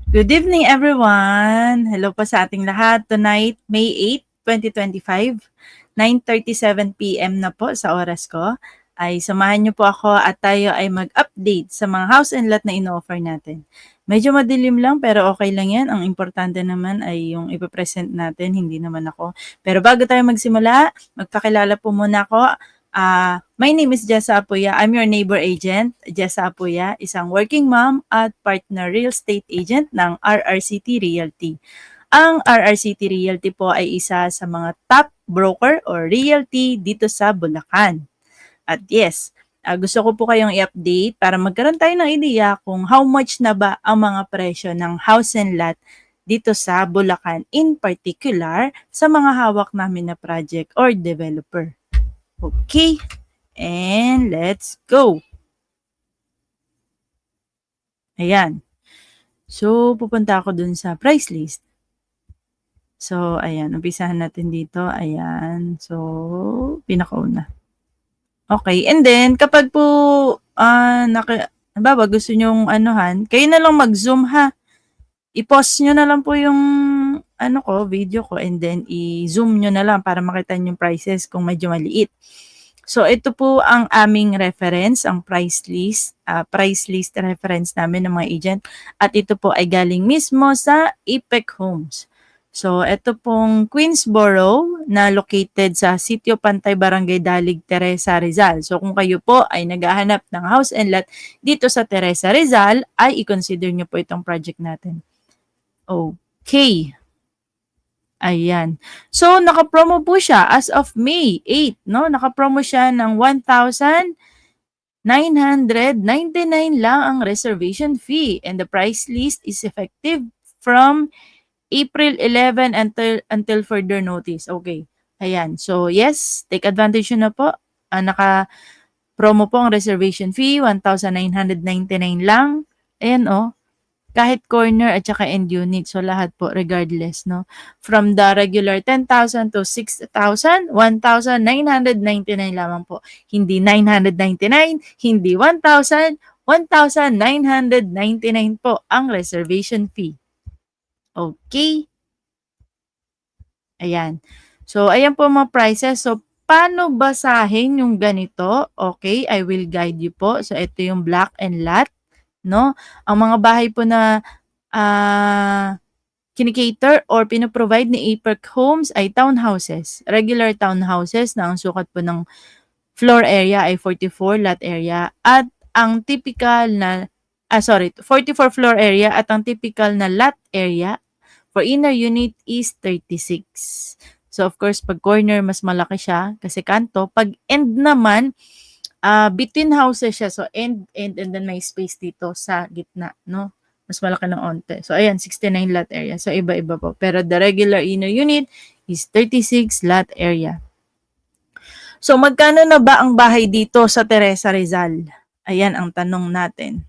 Good evening, everyone. Hello po sa ating lahat. Tonight, May 8, 2025, 9:37 PM na po sa oras ko. Ay samahan niyo po ako at tayo ay mag-update sa mga house and lot na ino-offer natin. Medyo madilim lang pero okay lang yan. Ang importante naman ay yung ipapresent natin, hindi naman ako. Pero bago tayo magsimula, magpakilala po muna ako. My name is Jessa Apuya. I'm your neighbor agent. Jessa Apuya, isang working mom at partner real estate agent ng RRCT Realty. Ang RRCT Realty po ay isa sa mga top broker or realty dito sa Bulacan. At yes, gusto ko po kayong i-update para magkaroon tayo ng ideya kung how much na ba ang mga presyo ng house and lot dito sa Bulacan, in particular sa mga hawak namin na project or developer. Okay, and let's go. Ayan. So, pupunta ako dun sa price list. So, ayan. Umpisahan natin dito. Ayan. So, pinakauna. Okay. And then, kapag po, halimbawa, gusto nyong anuhan, kayo na lang mag-zoom ha. I-pause nyo na lang po yung video ko and then i-zoom nyo na lang para makita nyo yung prices kung medyo maliit. So, ito po ang aming reference, ang price list reference namin ng mga agent. At ito po ay galing mismo sa Apex Homes. So, ito pong Queensboro na located sa Sitio Pantay, Barangay Dalig, Teresa, Rizal. So, kung kayo po ay naghahanap ng house and lot dito sa Teresa, Rizal, ay i-consider nyo po itong project natin. Okay. Ayan. So, naka-promo po siya as of May 8, no? Naka-promo siya ng 1,999 lang ang reservation fee and the price list is effective from April 11 until further notice. Okay. Ayan. So, yes, take advantage na po. Naka-promo po ang reservation fee, 1,999 lang. Ayan, oh. Kahit corner at saka end unit. So, lahat po, regardless, no? From the regular 10,000 to 6,000, 1,999 lamang po. Hindi 999, hindi 1,000, 1,999 po ang reservation fee. Okay? Ayan. So, ayan po mga prices. So, paano basahin yung ganito? Okay, I will guide you po. So, ito yung block and lot, no? Ang mga bahay po na kinikater or pinoprovide ni Apex Homes ay townhouses. Regular townhouses na ang sukat po ng floor area ay 44 lot area at ang typical na 44 floor area at ang typical na lot area for inner unit is 36. So of course, pag corner mas malaki siya kasi kanto. Pag end naman, between houses siya. So end and then may space dito sa gitna, no? Mas malaki ng onte. So ayan, 69 lot area. So iba-iba po. Pero the regular inner unit is 36 lot area. So magkano na ba ang bahay dito sa Teresa Rizal? Ayan ang tanong natin.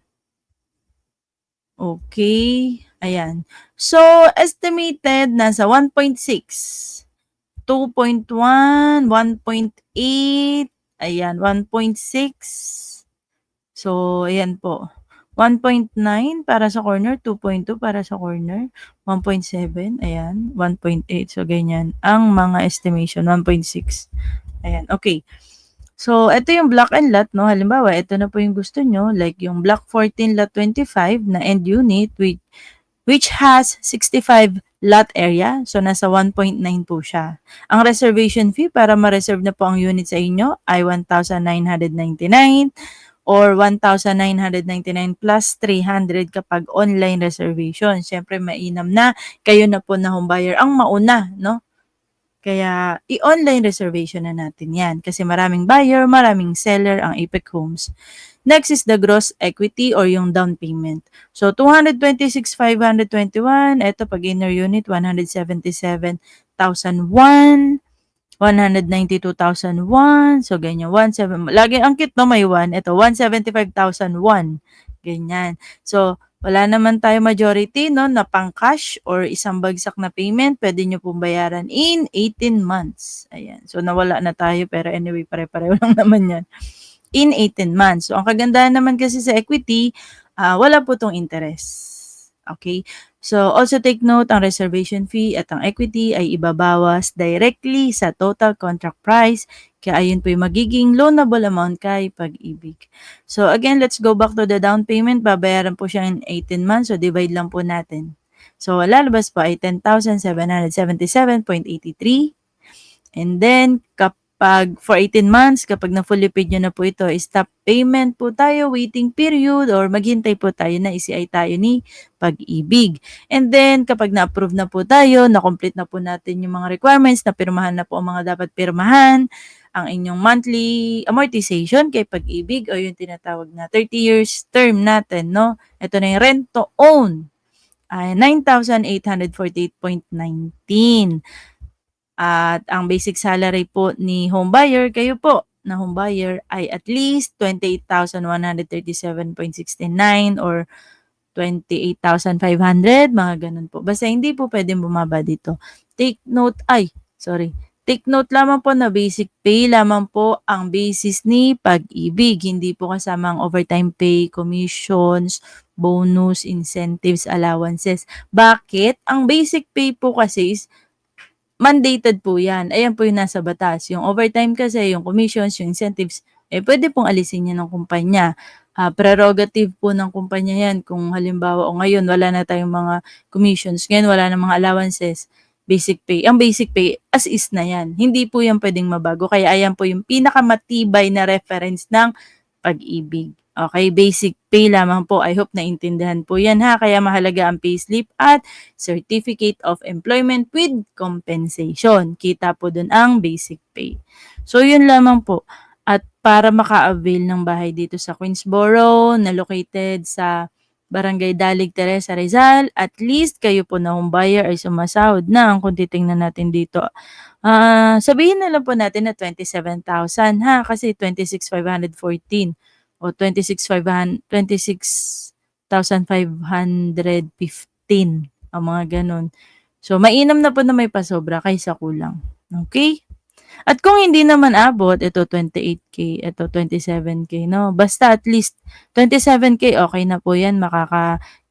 Okay. Ayan. So, estimated nasa 1.6, 2.1, 1.8, ayan, 1.6. So, ayan po. 1.9 para sa corner, 2.2 para sa corner, 1.7, ayan, 1.8. So, ganyan. Ang mga estimation, 1.6. Ayan, okay. So, ito yung block and lot, no? Halimbawa, ito na po yung gusto nyo, like yung block 14, lot 25 na end unit, which has 65 lot area. So, nasa 1.9 po siya. Ang reservation fee para ma-reserve na po ang unit sa inyo ay 1,999 or 1,999 plus 300 kapag online reservation. Siyempre, mainam na kayo na po na home buyer ang mauna, no? Kaya, i-online reservation na natin yan. Kasi maraming buyer, maraming seller ang Apex Homes. Next is the gross equity or yung down payment. So, 226,521. Ito, pag inner unit, 177,001. 192,001. So, ganyan. 17. Lagi ang cute, no? May 1. Ito, 175,001. Ganyan. So, wala naman tayo majority, no? Na pang cash or isang bagsak na payment. Pwede nyo pong bayaran in 18 months. Ayan. So, nawala na tayo. Pero anyway, pare-pareho lang naman yan. In 18 months. So, ang kagandahan naman kasi sa equity, wala po tong interest. Okay? So, also take note, ang reservation fee at ang equity ay ibabawas directly sa total contract price. Kaya ayun po yung magiging loanable amount kay Pag-ibig. So, again, let's go back to the down payment. Babayaran po siya in 18 months. So, divide lang po natin. So, lalabas po ay 10,777.83. And then, kapag for 18 months, kapag na-fully paid nyo na po ito, stop payment po tayo, waiting period, or maghintay po tayo na ECI tayo ni Pag-ibig. And then, kapag na-approve na po tayo, na-complete na po natin yung mga requirements, na pirmahan na po ang mga dapat pirmahan, ang inyong monthly amortization kay Pag-ibig o yung tinatawag na 30 years term natin, no? Ito na yung rent to own ay 9,848.19. At ang basic salary po ni home buyer, kayo po na home buyer ay at least 28,137.69 or 28,500, mga ganun po. Basta hindi po pwedeng bumaba dito. Take note lamang po na basic pay lamang po ang basis ni Pag-ibig. Hindi po kasama ang overtime pay, commissions, bonus, incentives, allowances. Bakit? Ang basic pay po kasi is mandated po yan. Ayan po yung nasa batas. Yung overtime kasi, yung commissions, yung incentives, pwede pong alisin yan ng kumpanya. Prerogative po ng kumpanya yan. Kung halimbawa, o ngayon, wala na tayong mga commissions. Ngayon, wala na mga allowances. Basic pay. Ang basic pay, as is na yan. Hindi po yan pwedeng mabago. Kaya ayan po yung pinakamatibay na reference ng Pag-ibig. Okay, basic pay lamang po. I hope naintindihan po yan ha. Kaya mahalaga ang payslip at Certificate of Employment with Compensation. Kita po dun ang basic pay. So, yun lamang po. At para maka-avail ng bahay dito sa Queensboro, na located sa Barangay Dalig, Teresa, Rizal, at least kayo po na home buyer ay sumasahod na. Kung titingnan natin dito, sabihin na lang po natin na 27,000 ha, kasi 26,514 o 26,515 ang mga ganun. So, mainam na po na may pasobra kaysa kulang. Okay? At kung hindi naman abot, ito 28K, ito 27K, no? Basta at least 27K, okay na po yan.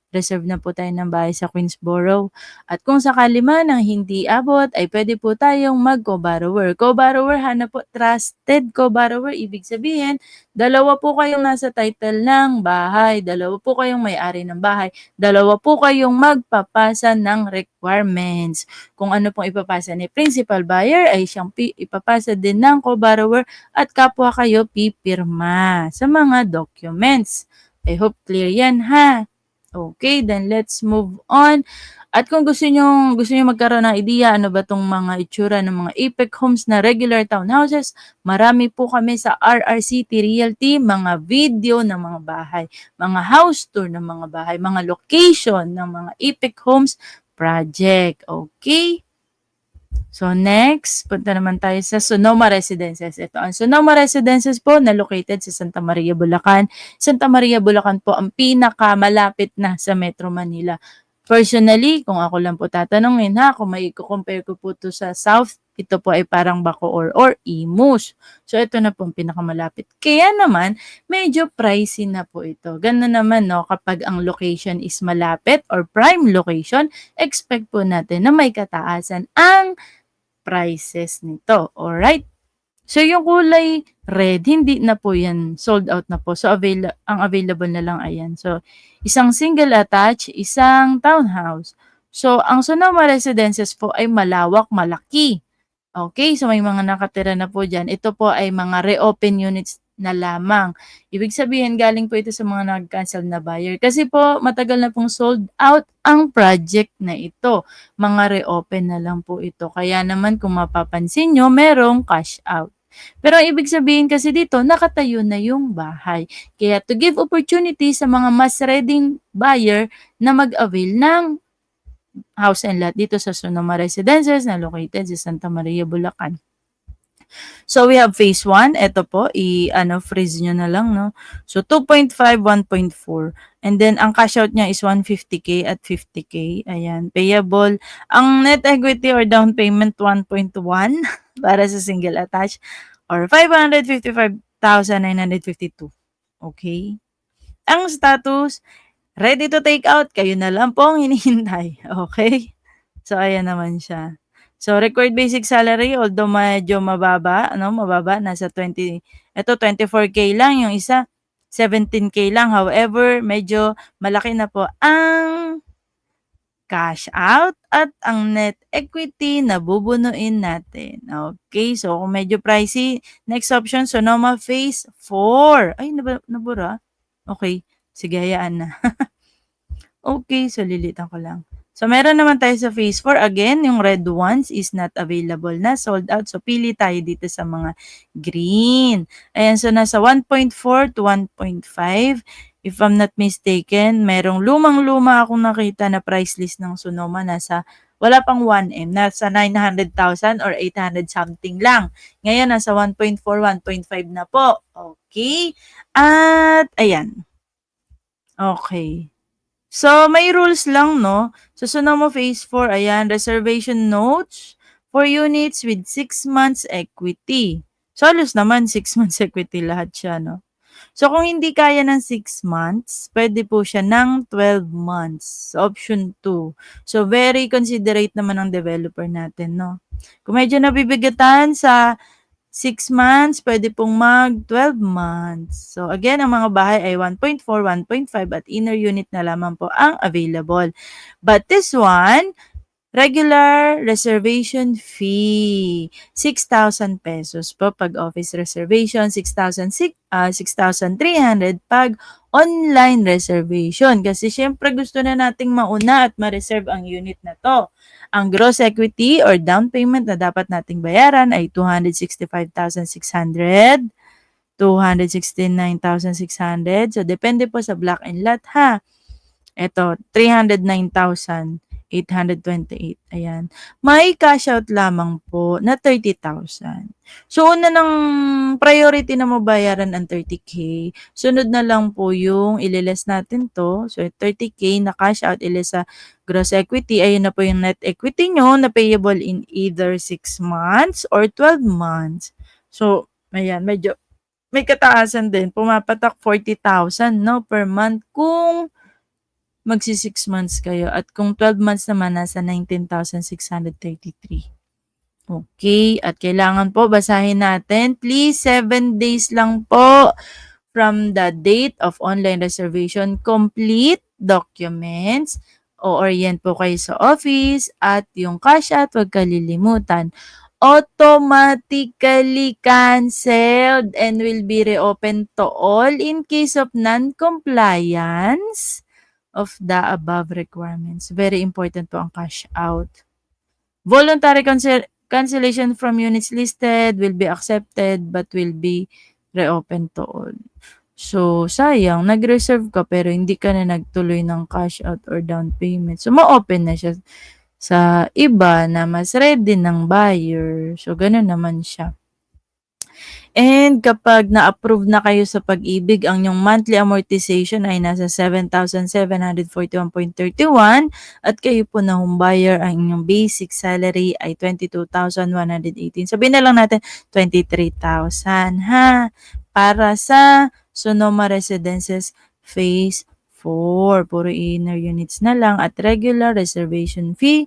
Reserve na po tayo ng bahay sa Queensboro. At kung sakali man ang hindi abot, ay pwede po tayong mag-co-borrower. Co-borrower, hanap po trusted co-borrower. Ibig sabihin, dalawa po kayong nasa title ng bahay, dalawa po kayong may-ari ng bahay, dalawa po kayong magpapasa ng requirements. Kung ano pong ipapasa ni principal buyer, ay siyang ipapasa din ng co-borrower at kapwa kayo pipirma sa mga documents. I hope clear yan ha. Okay, then let's move on. At kung gusto nyo magkaroon ng idea ano ba tong mga itsura ng mga Apex Homes na regular townhouses, marami po kami sa RRCT Realty, mga video ng mga bahay, mga house tour ng mga bahay, mga location ng mga Apex Homes project. Okay? So next, punta naman tayo sa Sonoma Residences. Ito ang Sonoma Residences po na located sa Santa Maria, Bulacan. Santa Maria, Bulacan po ang pinakamalapit na sa Metro Manila. Personally, kung ako lang po tatanungin ha, kung may compare ko po to sa South, ito po ay parang Bacoor or Imus. So ito na po ang pinakamalapit. Kaya naman, medyo pricey na po ito. Ganun naman no, kapag ang location is malapit or prime location, expect po natin na may kataasan ang prices nito. Alright? So, yung kulay red, hindi na po yan. Sold out na po. So, ang available na lang ayan. So, isang single attached, isang townhouse. So, ang Sonoma Residences po ay malawak, malaki. Okay? So, may mga nakatira na po dyan. Ito po ay mga reopen units na lamang. Ibig sabihin, galing po ito sa mga nag-cancel na buyer. Kasi po, matagal na pong sold out ang project na ito. Mga reopen na lang po ito. Kaya naman, kung mapapansin nyo, merong cash out. Pero ang ibig sabihin kasi dito, nakatayo na yung bahay. Kaya to give opportunity sa mga mas ready buyer na mag-avail ng house and lot dito sa Sonoma Residences na located sa Santa Maria, Bulacan. So, we have phase 1. Ito po, freeze nyo na lang, no? So, 2.5, 1.4. And then, ang cash out niya is 150K at 50K. Ayan, payable. Ang net equity or down payment, 1.1 para sa single attached or 555,952. Okay? Ang status, ready to take out, kayo na lang po ang hinihintay, okey? So, ayan naman siya. So, required basic salary although medyo mababa ano, mababa nasa 24K lang, yung isa 17K lang. However, medyo malaki na po ang cash out at ang net equity na bubunuin natin. Okay, so kung medyo pricey, next option Sonoma Phase 4. Ay, nabura? Okay, sige hayaan na. Okay, so lilitan ko lang. So meron naman tayo sa phase 4. Again, yung red ones is not available na, sold out. So pili tayo dito sa mga green. Ayan, so nasa 1.4 to 1.5. If I'm not mistaken, merong lumang-luma akong nakita na price list ng Sonoma nasa wala pang 1M, nasa 900,000 or 800 something lang. Ngayon, nasa 1.4, 1.5 na po. Okay? At, ayan. Okay. So, may rules lang, no? So, Sonoma Phase 4, ayan, reservation notes for units with 6 months equity. So, halos naman 6 months equity lahat siya, no? So, kung hindi kaya ng 6 months, pwede po siya ng 12 months. Option 2. So, very considerate naman ng developer natin, no? Kung medyo nabibigatan sa 6 months, pwede pong mag 12 months. So again, ang mga bahay ay 1.4, 1.5 at inner unit na lamang po ang available. But this one, regular reservation fee, 6,000 pesos po pag office reservation, 6,300 pag online reservation. Kasi syempre gusto na nating mauna at ma-reserve ang unit na to. Ang gross equity or down payment na dapat nating bayaran ay 265,600, 269,600. So, depende po sa block and lot ha. Ito, 309,828. Ayan. May cash out lamang po na 30,000. So, una ng priority na mabayaran ang 30K. Sunod na lang po yung ililes natin to. So, 30K na cash out iles sa gross equity. Ayun na po yung net equity nyo na payable in either 6 months or 12 months. So, ayan, medyo may kataasan din. Pumapatak 40,000 no, per month kung magsi 6 months kayo at kung 12 months naman nasa 19,633. Okay, at kailangan po basahin natin. Please, 7 days lang po from the date of online reservation. Complete documents. O-orient po kayo sa office at yung cash out, huwag kalilimutan. Automatically canceled and will be reopened to all in case of non-compliance of the above requirements. Very important po ang cash out. Voluntary cancellation from units listed will be accepted but will be reopened to all. So, sayang, nag-reserve ka pero hindi ka na nagtuloy ng cash out or down payment. So, ma-open na siya sa iba na mas ready ng buyer. So, ganun naman siya. And kapag na-approve na kayo sa Pag-ibig, ang yung monthly amortization ay nasa 7,741.31 at kayo po na home buyer, ang inyong basic salary ay 22,118. Sabihin na lang natin 23,000 ha, para sa Sonoma Residences Phase 4. Puro inner units na lang at regular reservation fee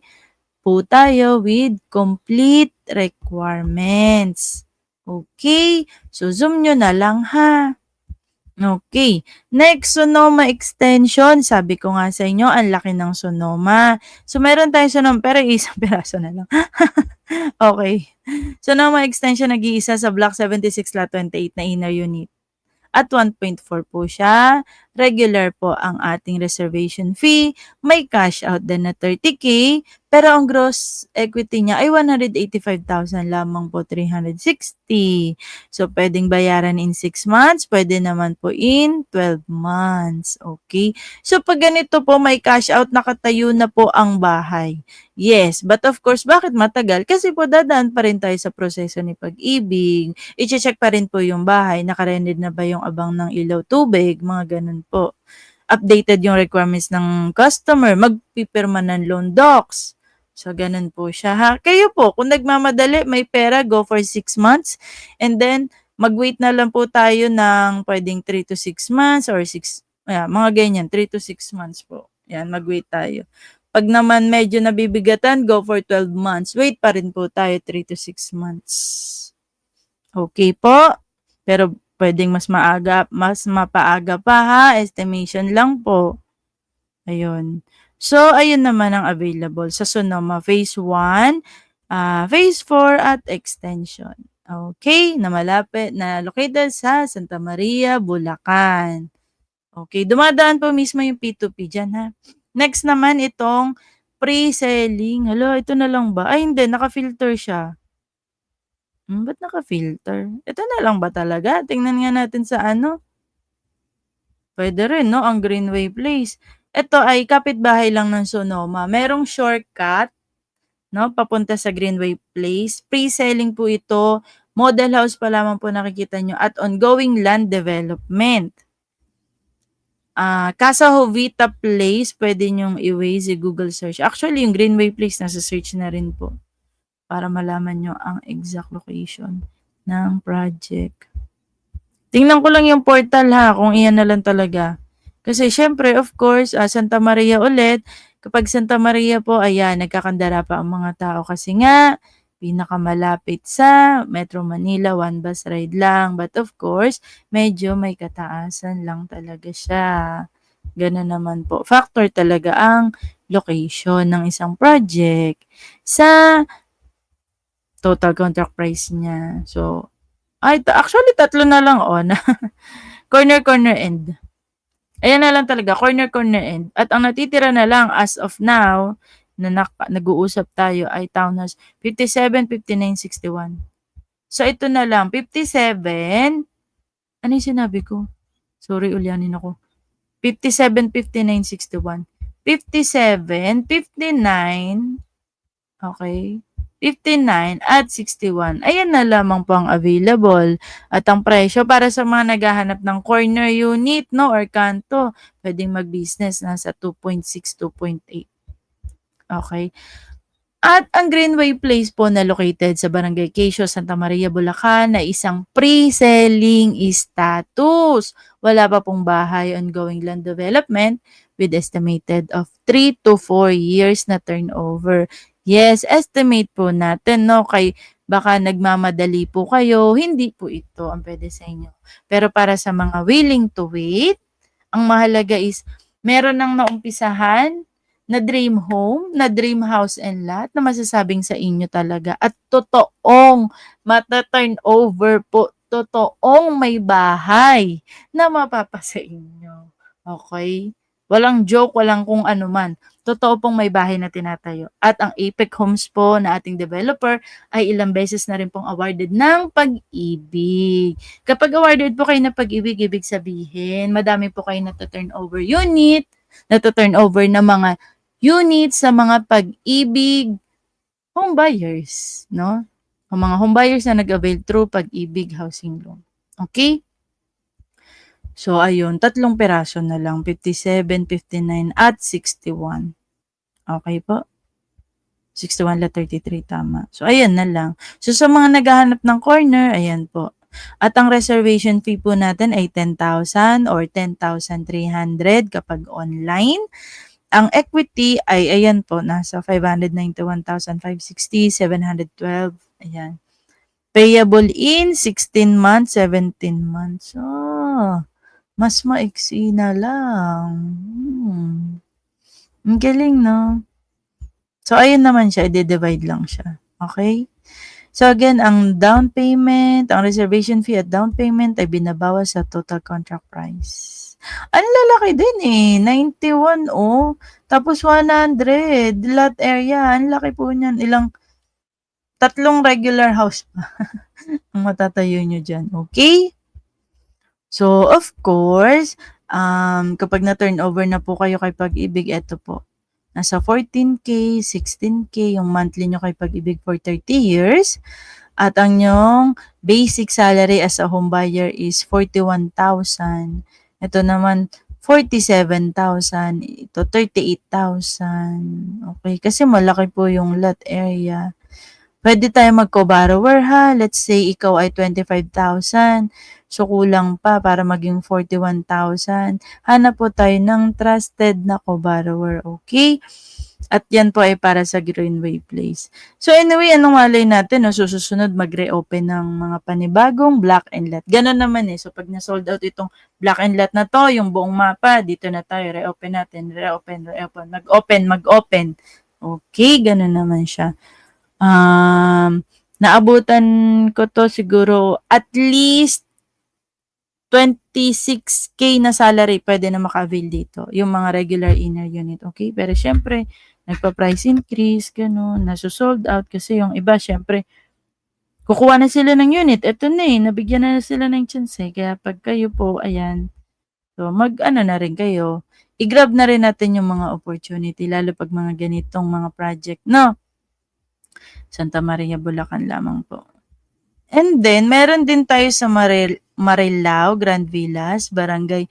po tayo with complete requirements. Okay, so zoom nyo na lang ha. Okay, next Sonoma extension. Sabi ko nga sa inyo, ang laki ng Sonoma. So meron tayong Sonoma, pero isang piraso na lang. Okay, Sonoma extension nag-iisa sa Block 76 Lot 28 na inner unit. At 1.4 po siya. Regular po ang ating reservation fee. May cash out din na 30K. Pero ang gross equity niya ay 185,000 lamang po, 360. So, pwedeng bayaran in 6 months. Pwede naman po in 12 months. Okay? So, pag ganito po, may cash out, nakatayo na po ang bahay. Yes, but of course, bakit matagal? Kasi po dadaan pa rin tayo sa proseso ni Pag-ibig. I-check pa rin po yung bahay. Nakarented na ba yung abang ng ilaw, tubig? Mga ganun po. Updated yung requirements ng customer. Magpipirma ng loan docs. So, ganun po siya ha. Kayo po, kung nagmamadali, may pera, go for 6 months. And then, mag-wait na lang po tayo ng pwedeng 3 to 6 months or 6 Ayan, mga ganyan, 3 to 6 months po. Yan, mag-wait tayo. Pag naman medyo nabibigatan, go for 12 months. Wait pa rin po tayo 3 to 6 months. Okay po? Pero pwedeng mas maaga, mas mapaaga pa ha. Estimation lang po. Ayun. So, ayun naman ang available sa Sonoma Phase 1, Phase 4 at Extension. Okay, na malapit na located sa Santa Maria, Bulacan. Okay, dumadaan po mismo yung P2P diyan ha. Next naman itong pre-selling. Hala, ito na lang ba? Ay hindi, naka-filter siya. Ba't naka-filter? Ito na lang ba talaga? Tingnan nga natin sa ano. Puwede rin 'no, ang Greenway Place. Ito ay kapitbahay lang ng Sonoma. Merong shortcut 'no, papunta sa Greenway Place. Pre-selling po ito. Model house pa lamang po nakikita niyo at ongoing land development. Casa Jovita Place, puwede niyong i-Waze, i-Google search. Actually, yung Greenway Place nasa search na rin po para malaman niyo ang exact location ng project. Tingnan ko lang yung portal ha, kung iyan na lang talaga. Kasi syempre, of course, Santa Maria ulit. Kapag Santa Maria po, ayan, nagkakandara pa ang mga tao kasi nga, pinakamalapit sa Metro Manila, one bus ride lang. But of course, medyo may kataasan lang talaga siya. Ganun naman po. Factor talaga ang location ng isang project sa total contract price niya. So, actually, tatlo na lang on. Corner end. Ayan na lang talaga, corner end. At ang natitira na lang as of now, na nag-uusap tayo ay townhouse 57, 59, 61. So, ito na lang, 57. Ano yung sinabi ko? Sorry, ulyanin ako. 57, 59, 61. 57, 59, okay, 59 at 61. Ayan na lamang po ang available. At ang presyo para sa mga naghahanap ng corner unit, no, or kanto, pwedeng mag-business nasa 2.6, 2.8. Okay. At ang Greenway Place po na located sa Barangay Quezon, Santa Maria, Bulacan na isang pre-selling status. Wala pa pong bahay, ongoing land development with estimated of 3 to 4 years na turnover. Yes, estimate po natin, no? Kay baka nagmamadali po kayo, hindi po ito ang pwede sa inyo. Pero para sa mga willing to wait, ang mahalaga is meron nang naumpisahan na dream home, na dream house and lot na masasabing sa inyo talaga at totoong mata-turn over po, totoong may bahay na mapapasa inyo. Okay? Walang joke, walang kung ano man. Totoo pong may bahay na tinatayo. At ang Apex Homes po na ating developer ay ilang beses na rin pong awarded ng pag-ibig. Kapag awarded po kayo ng pag-ibig, ibig sabihin, madami po kayo na-turnover unit, na-turnover na mga units sa mga pag-ibig home buyers, no? Ang mga home buyers na nag-avail through pag-ibig housing loan. Okay? So, ayun, 3 piraso na lang, 57, 59, at 61. Okay po? 61 la 33, tama. So, ayan na lang. So, sa mga naghahanap ng corner, ayan po. At ang reservation fee po natin ay 10,000 or 10,300 kapag online. Ang equity ay ayan po, nasa 591,560, 712, ayan. Payable in 16 months, 17 months. Mas maiksi na lang. Ang galing, no? So, ayun naman siya, i-divide lang siya. Okay? So, again, ang down payment, ang reservation fee at down payment ay binabawas sa total contract price. Ang lalaki din eh, 91 oh. Tapos 100, lot area, ang laki po niyan. 3 regular house pa ang matatayo nyo dyan. Okay? So, of course, kapag na-turnover na po kayo kay Pag-ibig, eto po. Nasa 14K, 16K yung monthly nyo kay Pag-ibig for 30 years. At ang yung basic salary as a home buyer is 41,000. Ito naman, 47,000. Ito, 38,000. Okay, kasi malaki po yung lot area. Pwede tayo mag-co-borrower ha. Let's say ikaw ay 25,000. So, kulang pa para maging 41,000. Hanap po tayo ng trusted na co-borrower, okay? At yan po ay para sa Greenway Place. So anyway, anong malay natin, no? So susunod mag-reopen ng mga panibagong black and lot. Ganun naman eh. So pag na-sold out itong black and lot na to, yung buong mapa, dito na tayo, reopen natin, reopen, mag-open. Okay, ganun naman siya. Naabutan ko to siguro at least 26K na salary pwede na maka-avail dito, yung mga regular inner unit, okay? Pero syempre, nagpa-price increase, gano'n, naso-sold out kasi yung iba syempre, kukuha na sila ng unit, eto na eh, nabigyan na sila ng chance eh, kaya pag kayo po, ayan, so mag-ano na rin kayo, i-grab na rin natin yung mga opportunity, lalo pag mga ganitong mga project, no? Santa Maria, Bulacan lamang po. And then, meron din tayo sa Marilao, Grand Villas, Barangay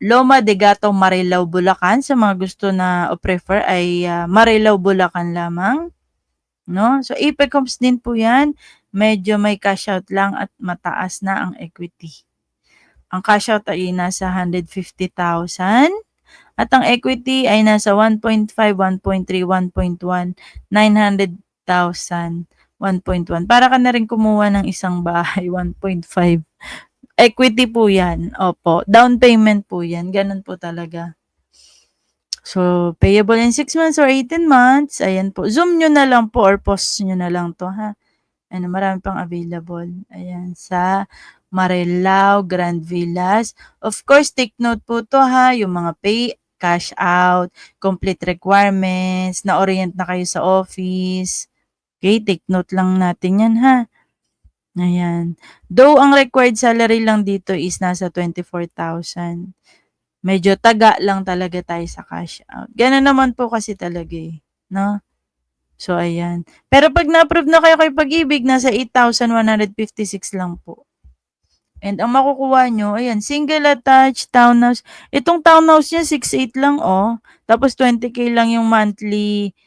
Loma de Gato, Marilao, Bulacan. Sa mga gusto na o prefer ay Marilao, Bulacan lamang. No? So, Apex Homes din po yan. Medyo may cash out lang at mataas na ang equity. Ang cash out ay nasa 150,000 at ang equity ay nasa 1.5, 1.3, 1.1, 900,000. 1.1. Para ka na rin kumuha ng isang bahay, 1.5. Equity po yan. Opo. Down payment po yan. Ganun po talaga. So, payable in 6 months or 18 months. Ayan po. Zoom nyo na lang po or post nyo na lang to ha. Ano, marami pang available. Ayan, sa Marilao, Grand Villas. Of course, take note po to ha. Yung mga pay, cash out, complete requirements, na-orient na kayo sa office. Okay, take note lang natin yan ha. Ayan. Though ang required salary lang dito is nasa 24,000. Medyo taga lang talaga tayo sa cash out. Ganun naman po kasi talaga eh. No? So, ayan. Pero pag na-approve na kayo kay Pag-ibig, nasa 8,156 lang po. And ang makukuha nyo, ayan, single attached townhouse. Itong townhouse niya, 6,800 lang oh. Tapos 20K lang yung monthly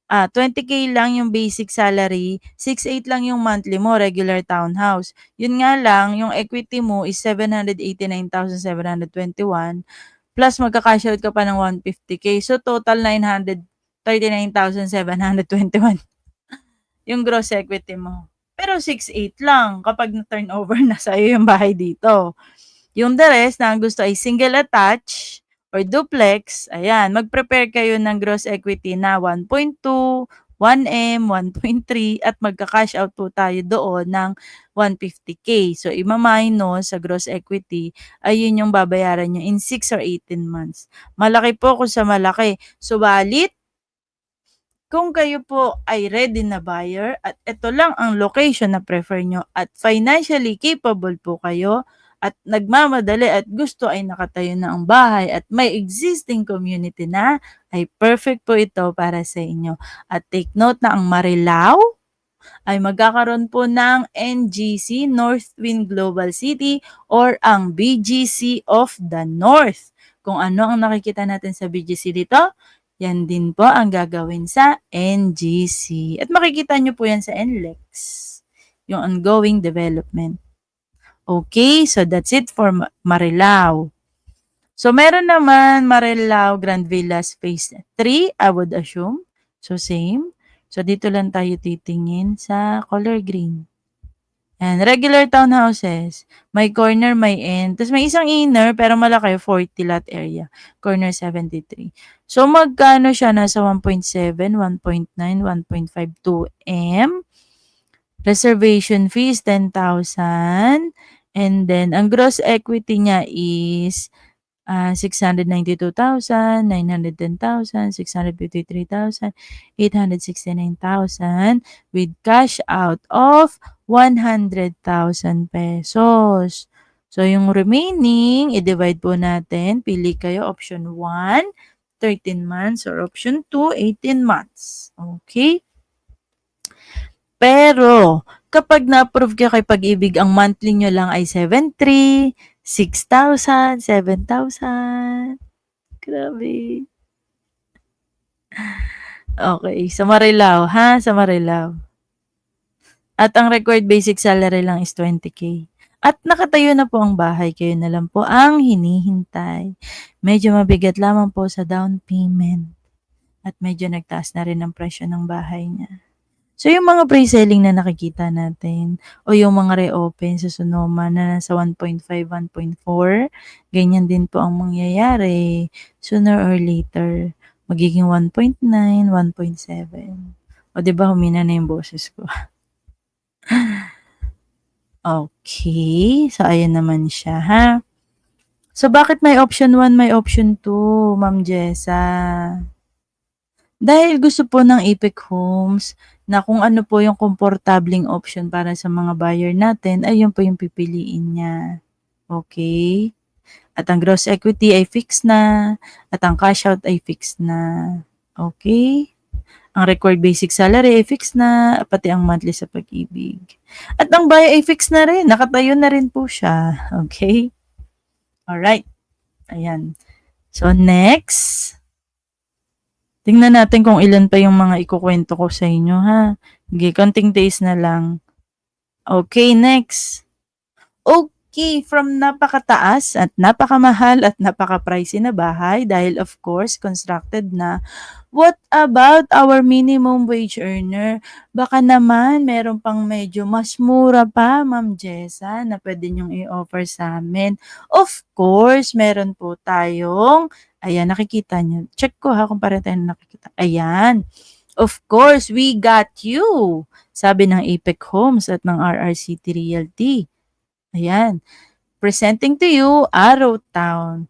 20K lang yung basic salary, 6,800 lang yung monthly mo, regular townhouse. Yun nga lang, yung equity mo is 789,721 plus magka-cash out ka pa ng 150K. So, total 939,721 yung gross equity mo. Pero 6,800 lang kapag na-turnover na sa'yo yung bahay dito. Yung the rest na gusto ay single attached or duplex, ayan, mag-prepare kayo ng gross equity na 1.2, 1M, 1.3 at magka-cash out po tayo doon ng 150K. So, ima-minus sa gross equity, ayun yung babayaran nyo in 6 or 18 months. Malaki po kung sa malaki. Subalit, kung kayo po ay ready na buyer at ito lang ang location na prefer nyo at financially capable po kayo, at nagmamadali at gusto ay nakatayo na ang bahay at may existing community na, ay perfect po ito para sa inyo. At take note na ang Marilao ay magkakaroon po ng NGC, North Wind Global City, or ang BGC of the North. Kung ano ang nakikita natin sa BGC dito, yan din po ang gagawin sa NGC. At makikita nyo po yan sa NLEX, yung ongoing development. Okay, so that's it for Marilao. So meron naman Marilao Grand Villas Phase 3, I would assume. So same. So dito lang tayo titingin sa color green. And regular townhouses, may corner, may end. Tapos may isang inner, pero malaki, 40 lot area. Corner 73. So magkano siya? Nasa 1.7, 1.9, 1.52 M. Reservation fees, 10,000. And then, ang gross equity niya is 692,000, 910,000, 653,000, 869,000 with cash out of 100,000 pesos. So, yung remaining, i-divide po natin. Pili kayo option 1, 13 months or option 2, 18 months. Okay? Pero, kapag na-approve ka kay Pag-ibig, ang monthly nyo lang ay 7,300, 6,000, 7,000. Grabe. Okay, sa Marilao, ha? Sa Marilao. At ang required basic salary lang is 20K. At nakatayo na po ang bahay, kayo na lang po ang hinihintay. Medyo mabigat lamang po sa down payment at medyo nagtaas na rin ang presyo ng bahay niya. So, yung mga pre-selling na nakikita natin o yung mga reopen sa Sonoma na nasa 1.5, 1.4, ganyan din po ang mangyayari. Sooner or later, magiging 1.9, 1.7. O, di ba humina na yung boses ko? Okay. So, ayan naman siya, ha? So, bakit may option 1, may option 2, Ma'am Jessa? Dahil gusto po ng Apex Homes na kung ano po yung komportableng option para sa mga buyer natin, ay yun po yung pipiliin niya. Okay? At ang gross equity ay fixed na, at ang cash out ay fixed na. Okay? Ang required basic salary ay fixed na, pati ang monthly sa pag-ibig. At ang buyer ay fixed na rin, nakatayo na rin po siya. Okay? Alright. Ayan. So, next. Tingnan natin kung ilan pa yung mga ikukuwento ko sa inyo, ha. Sige, konting days na lang. Okay, next. Okay, from napakataas at napakamahal at napaka-pricey na bahay dahil of course constructed na. What about our minimum wage earner? Baka naman meron pang medyo mas mura pa, Ma'am Jessa, na pwede niyong i-offer sa amin. Of course, meron po tayong, ayan, nakikita niyo. Check ko ha kung pareho tayo nakikita. Ayan. Of course, we got you. Sabi ng Apex Homes at ng RRCT Realty. Ayan. Presenting to you, Arrow Town.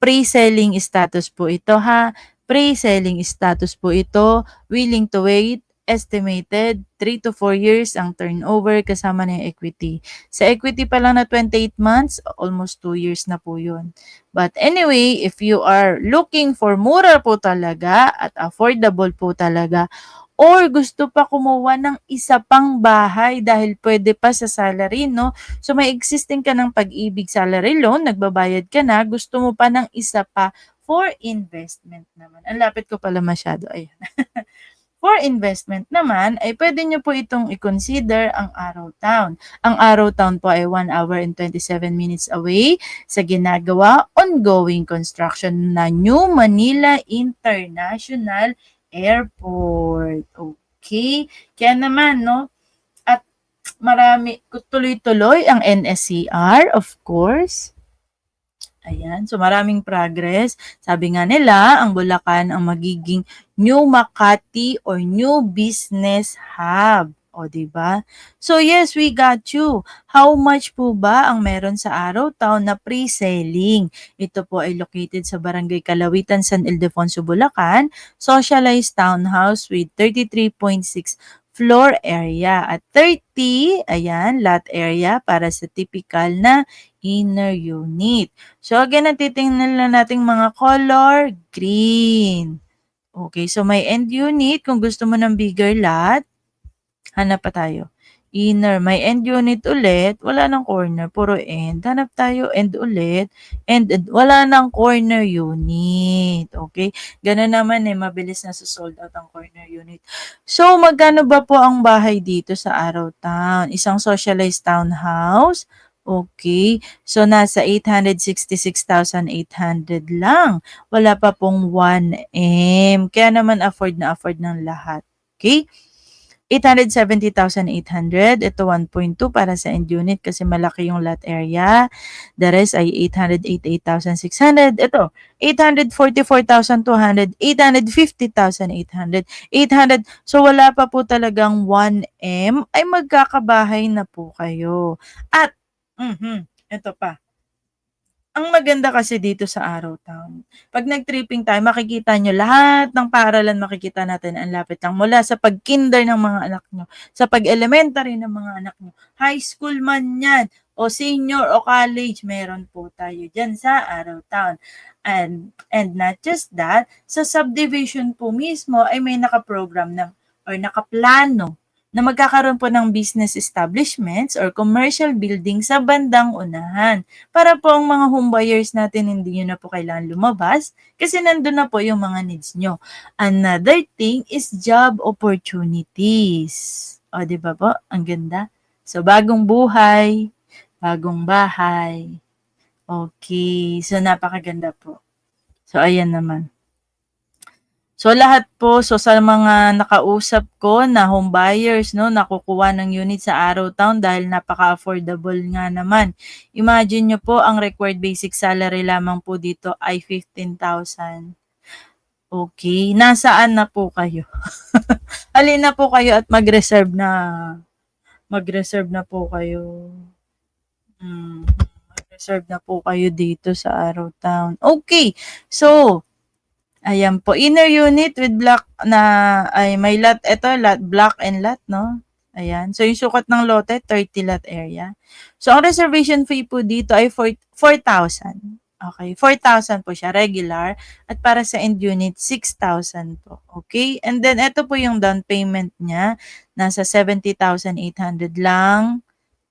Pre-selling status po ito, ha. Pre-selling status po ito. Willing to wait. Estimated 3 to 4 years ang turnover kasama na yung equity. Sa equity pa lang na 28 months, almost 2 years na po yun. But anyway, if you are looking for mura po talaga at affordable po talaga, or gusto pa kumuha ng isa pang bahay dahil pwede pa sa salary, no? So, may existing ka ng Pag-ibig salary loan, nagbabayad ka na, gusto mo pa ng isa pa for investment naman. Ang lapit ko pala masyado. Ayan. For investment naman, ay pwede nyo po itong i-consider ang Arrow Town. Ang Arrow Town po ay 1 hour and 27 minutes away sa ginagawa ongoing construction na New Manila International Airport. Okay? Kaya naman, no? At marami, tuloy-tuloy ang NSCR, of course. Ayan, so maraming progress. Sabi nga nila, ang Bulacan ang magiging New Makati or New Business Hub. O, diba? So, yes, we got you. How much po ba ang meron sa Arrow Town na pre-selling? Ito po ay located sa Barangay Kalawitan, San Ildefonso, Bulacan. Socialized townhouse with 33.6 floor area at 30, ayan, lot area para sa typical na inner unit. So, again, natitingnan lang nating mga color, green. Okay, so may end unit. Kung gusto mo ng bigger lot, hanap pa tayo. Inner, may end unit ulit, wala nang corner, puro end. Hanap tayo, end ulit, end, wala nang corner unit. Okay? Ganun naman mabilis na sold out ang corner unit. So, magkano ba po ang bahay dito sa Arrow Town? Isang socialized townhouse. Okay. So, nasa 866,800 lang. Wala pa pong 1M. Kaya naman afford na afford ng lahat. Okay? 870,800. Ito 1.2 para sa end unit kasi malaki yung lot area. The rest ay 888,600. Ito, 844,200, 850,800, 800. So, wala pa po talagang 1M ay magkakabahay na po kayo. At, ito pa. Ang maganda kasi dito sa Arrow Town, pag nag-tripping tayo, makikita nyo lahat ng paaralan, makikita natin ang lapit lang. Mula sa pag-kinder ng mga anak nyo, sa pag-elementary ng mga anak nyo, high school man yan, o senior o college, meron po tayo dyan sa Arrow Town. And not just that, sa subdivision po mismo ay may nakaprogram ng or nakaplano na magkakaroon po ng business establishments or commercial building sa bandang unahan. Para po ang mga home buyers natin, hindi nyo na po kailangan lumabas kasi nandun na po yung mga needs nyo. Another thing is job opportunities. O, di ba po? Ang ganda. So, bagong buhay, bagong bahay. Okay, so napakaganda po. So ayan naman. So lahat po, so sa mga nakausap ko na home buyers, no, nakukuha ng unit sa Arrowtown dahil napaka-affordable nga naman. Imagine nyo po, ang required basic salary lamang po dito ay 15,000. Okay, nasaan na po kayo? Halina na po kayo at mag-reserve na. Mag-reserve na po kayo. Mag-reserve na po kayo dito sa Arrowtown. Okay, so ayan po, inner unit with block na ay may lot, ito lot, block and lot, no? Ayan. So, yung sukat ng lote, 30 lot area. So, ang reservation fee po dito ay 4,000. Okay, 4,000 po siya, regular. At para sa end unit, 6,000 po. Okay? And then, ito po yung down payment niya. Nasa 70,800 lang.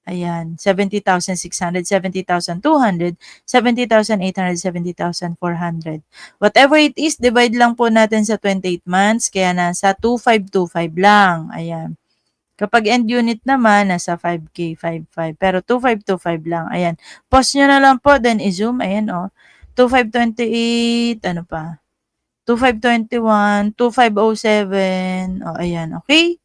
Ayan, 70,600, 70,200, 70,800, 70,400. Whatever it is, divide lang po natin sa 28 months, kaya nasa 2,525 lang. Ayan. Kapag end unit naman, nasa 5K, 5,500. Pero 2,525 lang. Ayan. Pause nyo na lang po, then i-zoom. Ayan, oh. 2,528, ano pa? 2,521, 2,507. O, ayan, okay?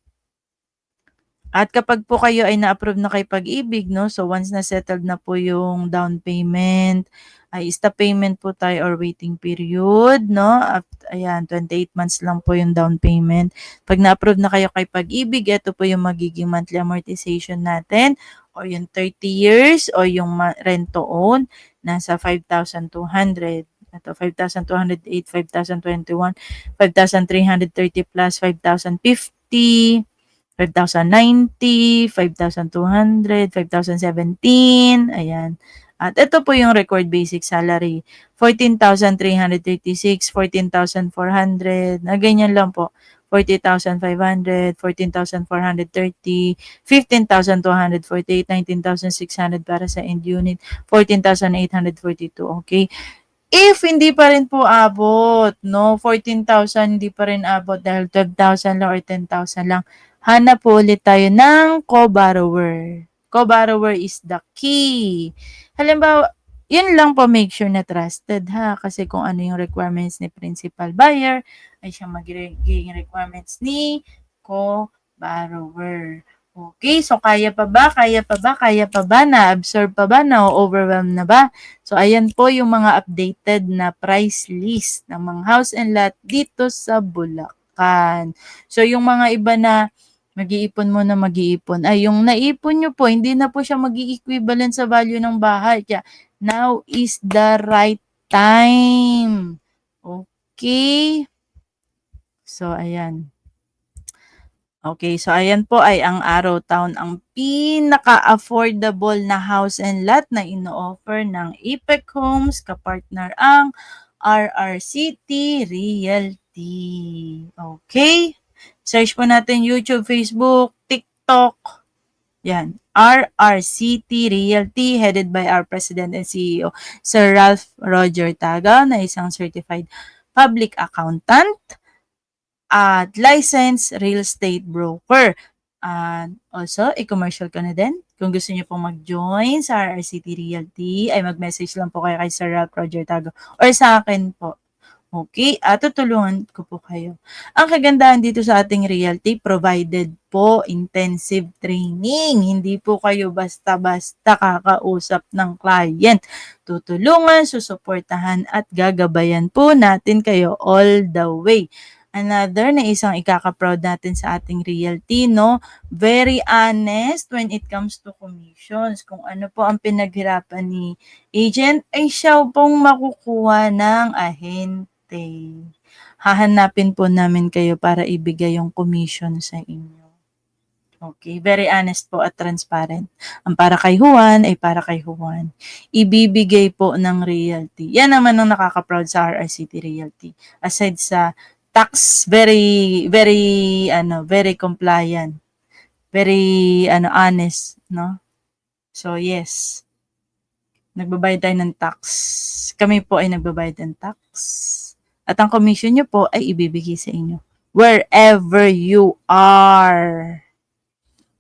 At kapag po kayo ay na-approve na kay Pag-ibig, no? So, once na settled na po yung down payment, ay stop payment po tayo or waiting period, no? At, ayan, 28 months lang po yung down payment. Pag na-approve na kayo kay Pag-ibig, ito po yung magiging monthly amortization natin o yung 30 years o yung rent to own, nasa 5,200. Ito, 5,208, 5,021, 5,330 plus 5,050, 5,090, 5,200, 5,017, ayan. At ito po yung record basic salary, 14,336, 14,400, na ganyan lang po. 40,500, 14,430, 15,248, 19,600 para sa end unit, 14,842, okay? If hindi pa rin po abot, no, 14,000 hindi pa rin abot dahil 12,000 lang or 10,000 lang, hanap po ulit tayo ng co-borrower. Co-borrower is the key. Halimbawa, yun lang po, make sure na trusted ha, kasi kung ano yung requirements ni principal buyer, ay siyang magiging requirements ni co-borrower. Okay, so kaya pa ba? Kaya pa ba? Kaya pa ba? Na-absorb pa ba? Na-overwhelm na ba? So, ayan po yung mga updated na price list ng mga house and lot dito sa Bulacan. So, yung mga iba na mag-iipon mo na mag-iipon, ay yung naipon nyo po, hindi na po siya mag-i-equivalent sa value ng bahay. Kaya, now is the right time. Okay? So, ayan. Okay, so ayan po ay ang Arrowtown, ang pinaka-affordable na house and lot na ino-offer ng Apex Homes, kapartner ang RRCT Realty. Okay? Search po natin YouTube, Facebook, TikTok. Yan. RRCT Realty headed by our President and CEO, Sir Ralph Roger Taga, na isang certified public accountant at licensed real estate broker. And also, i-commercial ko na din. Kung gusto niyo pong mag-join sa RRCT Realty, ay mag-message lang po kayo kay Sir Ralph Roger Tago or sa akin po. Okay, at tutulungan ko po kayo. Ang kagandahan dito sa ating realty, provided po intensive training. Hindi po kayo basta-basta kakausap ng client. Tutulungan, susuportahan at gagabayan po natin kayo all the way. Another na isang ikaka-proud natin sa ating realty, no? Very honest when it comes to commissions. Kung ano po ang pinaghirapan ni agent, ay siya pong makukuha ng ahente. Hahanapin po namin kayo para ibigay yung commission sa inyo. Okay, very honest po at transparent. Ang para kay Juan ay para kay Juan. Ibibigay po ng realty. Yan naman ang nakaka-proud sa RRCT Realty. Aside sa tax, very compliant. Very honest, no? So yes. Nagbabayad tayo ng tax. Kami po ay nagbabayad ng tax. At ang commission nyo po ay ibibigay sa inyo. Wherever you are.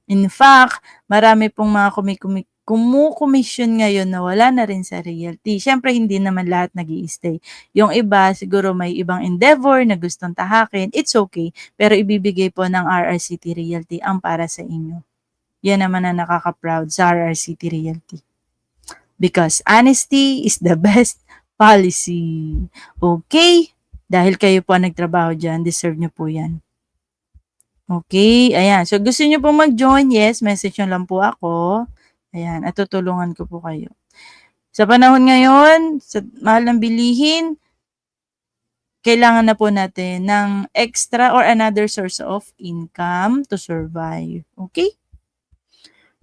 In fact, marami pong mga kumu-komisyon ngayon na wala na rin sa realty. Siyempre hindi naman lahat nag-i-stay. Yung iba siguro may ibang endeavor na gustong tahakin, it's okay. Pero ibibigay po ng RRCT Realty ang para sa inyo. Yan naman ang nakaka-proud sa RRCT Realty. Because honesty is the best policy. Okay? Dahil kayo po ang nagtrabaho dyan, deserve nyo po yan. Okay, ayan. So, gusto nyo po mag-join? Yes, message nyo lang po ako. Ayan, at tutulungan ko po kayo. Sa panahon ngayon, sa mahal ng bilihin, kailangan na po natin ng extra or another source of income to survive. Okay?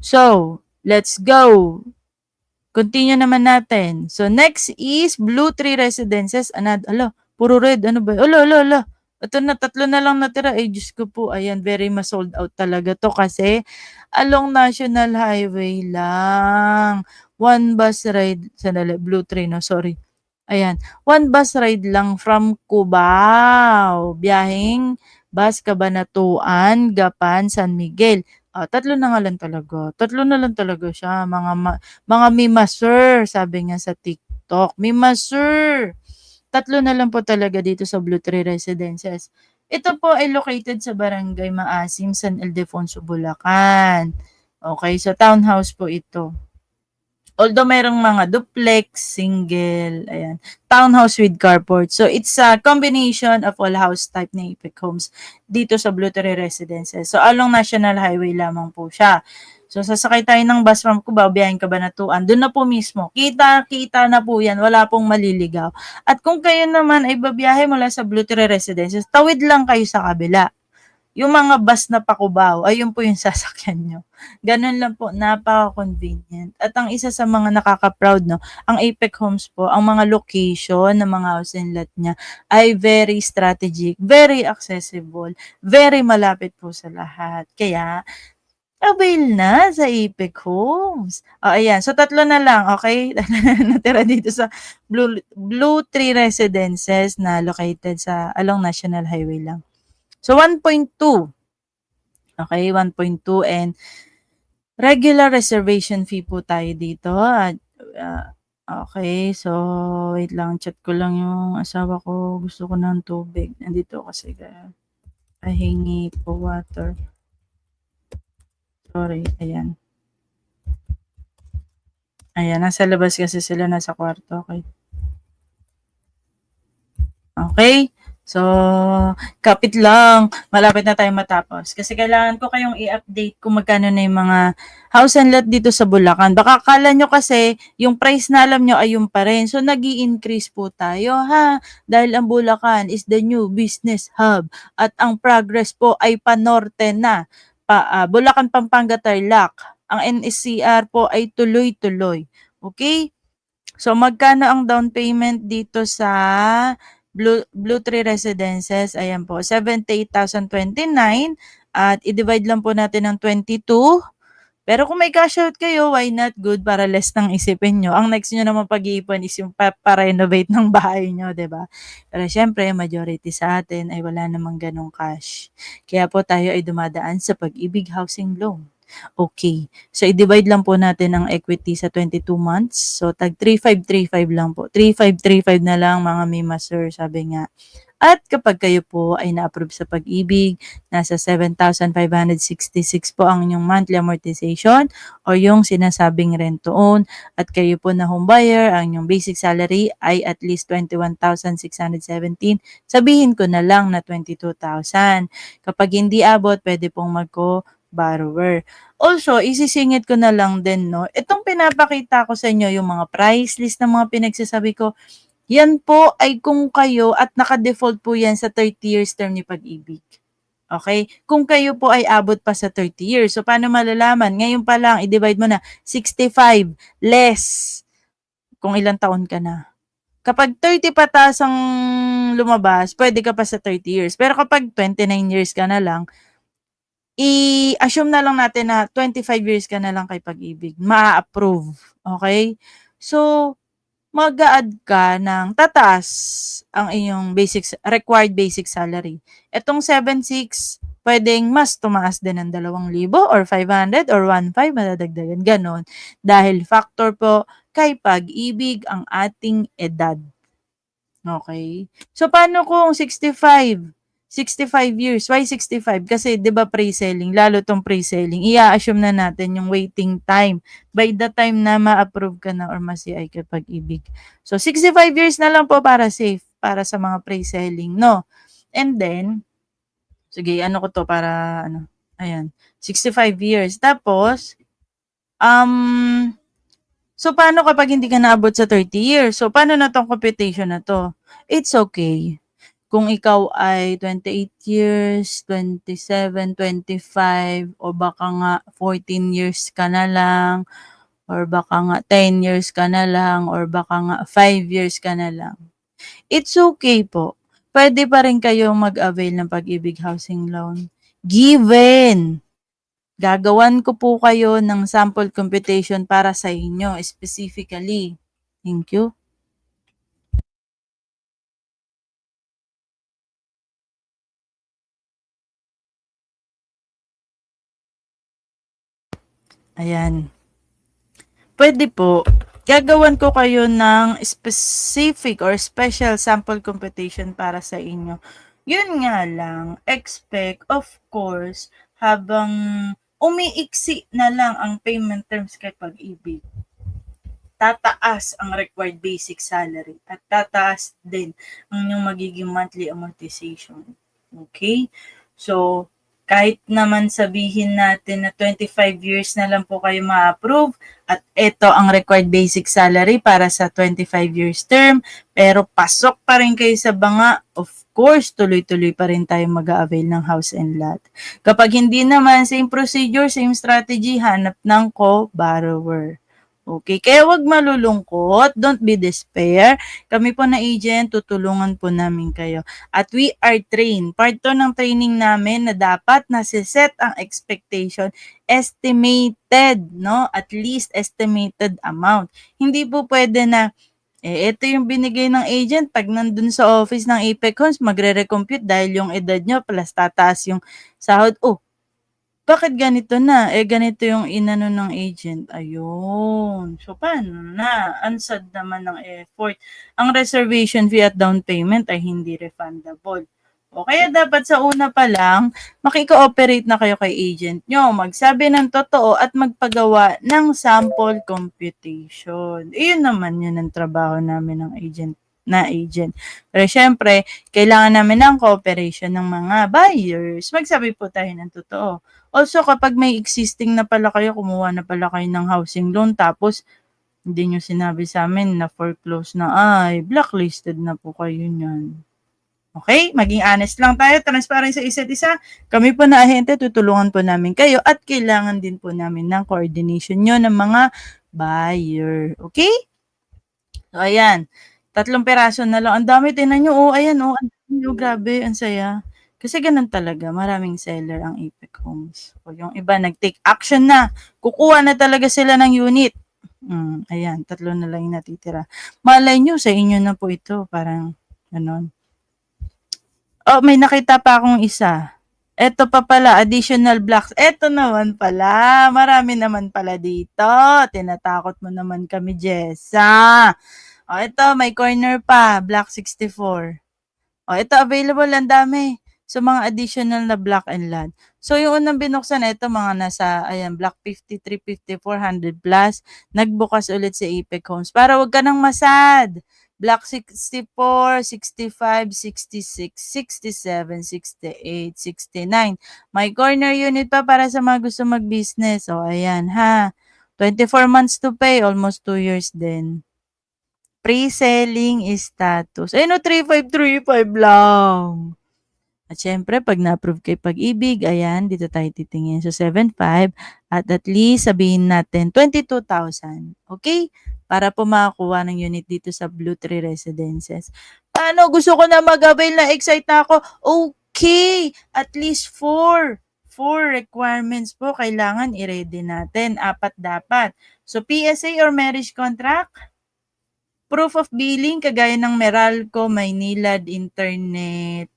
So, let's go. Continue naman natin. So, next is Blue Tree Residences. Puro red. Ano ba? Ala. Ito na, 3 na lang natira. Diyos ko po. Ayan, very ma-sold out talaga to kasi along National Highway lang. One bus ride. Sandali, Blue Tree, no? Sorry. Ayan. One bus ride lang from Cubao. Biyaheng bus Cabanatuan, Gapan, San Miguel. 3 na nga lang talaga. 3 na lang talaga siya. Mga Mima Sir, sabi nga sa TikTok. Mima Sir. 3 na lang po talaga dito sa Blue Tree Residences. Ito po ay located sa Barangay Maasim, San Ildefonso, Bulacan. Okay, so townhouse po ito. Although merong mga duplex, single, ayan, townhouse with carport. So, it's a combination of all house type na Apex Homes dito sa Blue Tree Residences. So, along National Highway lamang po siya. So, sasakay tayo ng bus from Cubao, biyahin Cabanatuan. Doon na po mismo. Kita na po yan. Wala pong maliligaw. At kung kayo naman ay babiyahe mula sa Blue Tree Residences, tawid lang kayo sa kabila. Yung mga bus na pa-Cubao, ayun po yung sasakyan nyo. Ganun lang po, napaka-convenient. At ang isa sa mga nakaka-proud, no, ang Apex Homes po, ang mga location ng mga house and lot niya ay very strategic, very accessible, very malapit po sa lahat. Kaya, avail na sa Apex Homes. Ayan. So, 3 na lang, okay? Natira dito sa Blue Tree Residences na located sa along National Highway lang. So, 1.2. Okay, 1.2 and regular reservation fee po tayo dito. At, okay, so wait lang, chat ko lang yung asawa ko. Gusto ko ng tubig. Nandito kasi pahingi po water. Sorry, ayan. Ayan, nasa labas kasi sila, nasa kwarto. Okay. Okay? So, kapit lang. Malapit na tayo matapos. Kasi kailangan ko kayong i-update kung magkano na yung mga house and lot dito sa Bulacan. Baka akala nyo kasi yung price na alam nyo ay yung pa rin. So, nag-i-increase po tayo ha. Dahil ang Bulacan is the new business hub. At ang progress po ay panorte na. Bulacan, Pampanga, Tarlac. Ang NSCR po ay tuloy-tuloy. Okay? So, magkano ang down payment dito sa Blue Tree Residences? Ayan po, 78,029 at i-divide lang po natin ng 22. Pero kung may cash out kayo, why not? Good para less nang isipin nyo. Ang next nyo naman pag-iipon is yung pa-renovate ng bahay nyo, 'di ba? Pero syempre, majority sa atin ay wala namang ganong cash. Kaya po tayo ay dumadaan sa Pag-ibig Housing Loan. Okay. So, i-divide lang po natin ang equity sa 22 months. So, tag 3,535 lang po. 3,535 na lang mga Mima Sir, sabi nga. At kapag kayo po ay na-approve sa Pag-ibig, nasa 7,566 po ang inyong monthly amortization or yung sinasabing rent to own. At kayo po na home buyer, ang inyong basic salary ay at least 21,617. Sabihin ko na lang na 22,000. Kapag hindi abot, pwede pong borrower. Also, isisingit ko na lang din, no, itong pinapakita ko sa inyo, yung mga price list ng mga pinagsasabi ko, yan po ay kung kayo at naka-default po yan sa 30 years term ni Pag-ibig. Okay? Kung kayo po ay abot pa sa 30 years. So, paano malalaman? Ngayon pa lang, i-divide mo na 65 less kung ilang taon ka na. Kapag 30 patas ang lumabas, pwede ka pa sa 30 years. Pero kapag 29 years ka na lang, i-assume na lang natin na 25 years ka na lang kay Pag-ibig. Ma-approve. Okay? So, mag-a-add ka ng tataas ang inyong required basic salary. Itong 7,600, Puwedeng mas tumaas din ng 2,000 or 500 or 1,500 madadagdagan, gano'n. Dahil factor po kay pag-ibig ang ating edad. Okay. So, paano kung 65 years? Why 65? Kasi 'di ba pre-selling, lalo 'tong pre-selling, i-a-assume na natin yung waiting time. By the time na ma-approve ka na or ma-CI ka pag-ibig. So, 65 years na lang po para safe, para sa mga pre-selling 'no. And then, sige ano ko 'to para ano, ayan, 65 years. Tapos, um, so paano kapag hindi ka naabot sa 30 years? So, paano na 'tong computation na 'to? It's okay. Kung ikaw ay 28 years, 27, 25 o baka nga 14 years ka na lang or baka nga 10 years ka na lang or baka nga 5 years ka na lang. It's okay po. Puwede pa rin kayong mag-avail ng Pag-ibig Housing Loan. Given gagawan ko po kayo ng sample computation para sa inyo specifically. Thank you. Ayan. Puwede po. Gagawan ko kayo ng specific or special sample computation para sa inyo. Yun nga lang, expect, of course, habang umiiksi na lang ang payment terms kay Pag-ibig, tataas ang required basic salary at tataas din ang inyong magiging monthly amortization. Okay? So, kahit naman sabihin natin na 25 years na lang po kayo ma-approve at ito ang required basic salary para sa 25 years term, pero pasok pa rin kayo sa banga, of course, tuloy-tuloy pa rin tayo mag-a-avail ng house and lot. Kapag hindi naman, same procedure, same strategy, hanap ng co-borrower. Okay, kaya wag malulungkot, don't be despair. Kami po na agent, tutulungan po namin kayo. At we are trained. Part 2 ng training namin na dapat nase-set ang expectation, estimated, no? At least estimated amount. Hindi po pwede na, ito yung binigay ng agent, pag nandun sa office ng Apex Homes, magre-recompute dahil yung edad nyo plus tataas yung sahod. Oh, bakit ganito na? Ganito yung inano ng agent. Ayun. So, paano na? Ansad naman ng effort. Ang reservation fee at down payment ay hindi refundable. O kaya dapat sa una pa lang, makikooperate na kayo kay agent nyo. Magsabi ng totoo at magpagawa ng sample computation. Iyon naman yun ang trabaho namin ng agent. Pero syempre, kailangan namin ng cooperation ng mga buyers. Magsabi po tayo ng totoo. Also, kapag may existing na pala kayo, kumuha na pala kayo ng housing loan, tapos hindi nyo sinabi sa amin na foreclose na, ay, blacklisted na po kayo niyan. Okay? Maging honest lang tayo, transparent sa isa't isa. Kami po na ahente, tutulungan po namin kayo at kailangan din po namin ng coordination nyo ng mga buyer. Okay? So, ayan. 3 piraso na lang. Ang dami, tingnan nyo. Oh, ayan, oh. Ang dami, oh, grabe. Ang saya. Kasi ganun talaga, maraming seller ang Apex Homes. O yung iba nag-take action na, kukuha na talaga sila ng unit. Ayan, 3 na lang yung natitira. Malay nyo, sa inyo na po ito, parang ganon. Oh, may nakita pa akong isa. Eto pa pala, additional blocks. Eto naman pala, marami naman pala dito. Tinatakot mo naman kami, Jessa. O, ito, may corner pa, block 64. O, ito available, ang dami. So, mga additional na block and lot. So, yung unang binuksan, ito mga nasa, ayan, block 53, 54, 100 plus. Nagbukas ulit si Apex Homes. Para wag ka nang masad. Block 64, 65, 66, 67, 68, 69. May corner unit pa para sa mga gusto mag-business. O, ayan, ha. 24 months to pay, almost 2 years din. Pre-selling status. Ayun, 3535 lang. At syempre, pag na-approve kay Pag-ibig, ayan, dito tayo titingin. So, 7.5 at least sabihin natin 22,000. Okay? Para po makakuha ng unit dito sa Blue Tree Residences. Paano? Gusto ko na mag-avail, na excite na ako. Okay! At least 4 requirements po kailangan i-ready natin. 4 dapat. So, PSA or marriage contract, proof of billing, kagaya ng Meralco, Maynilad, Internet,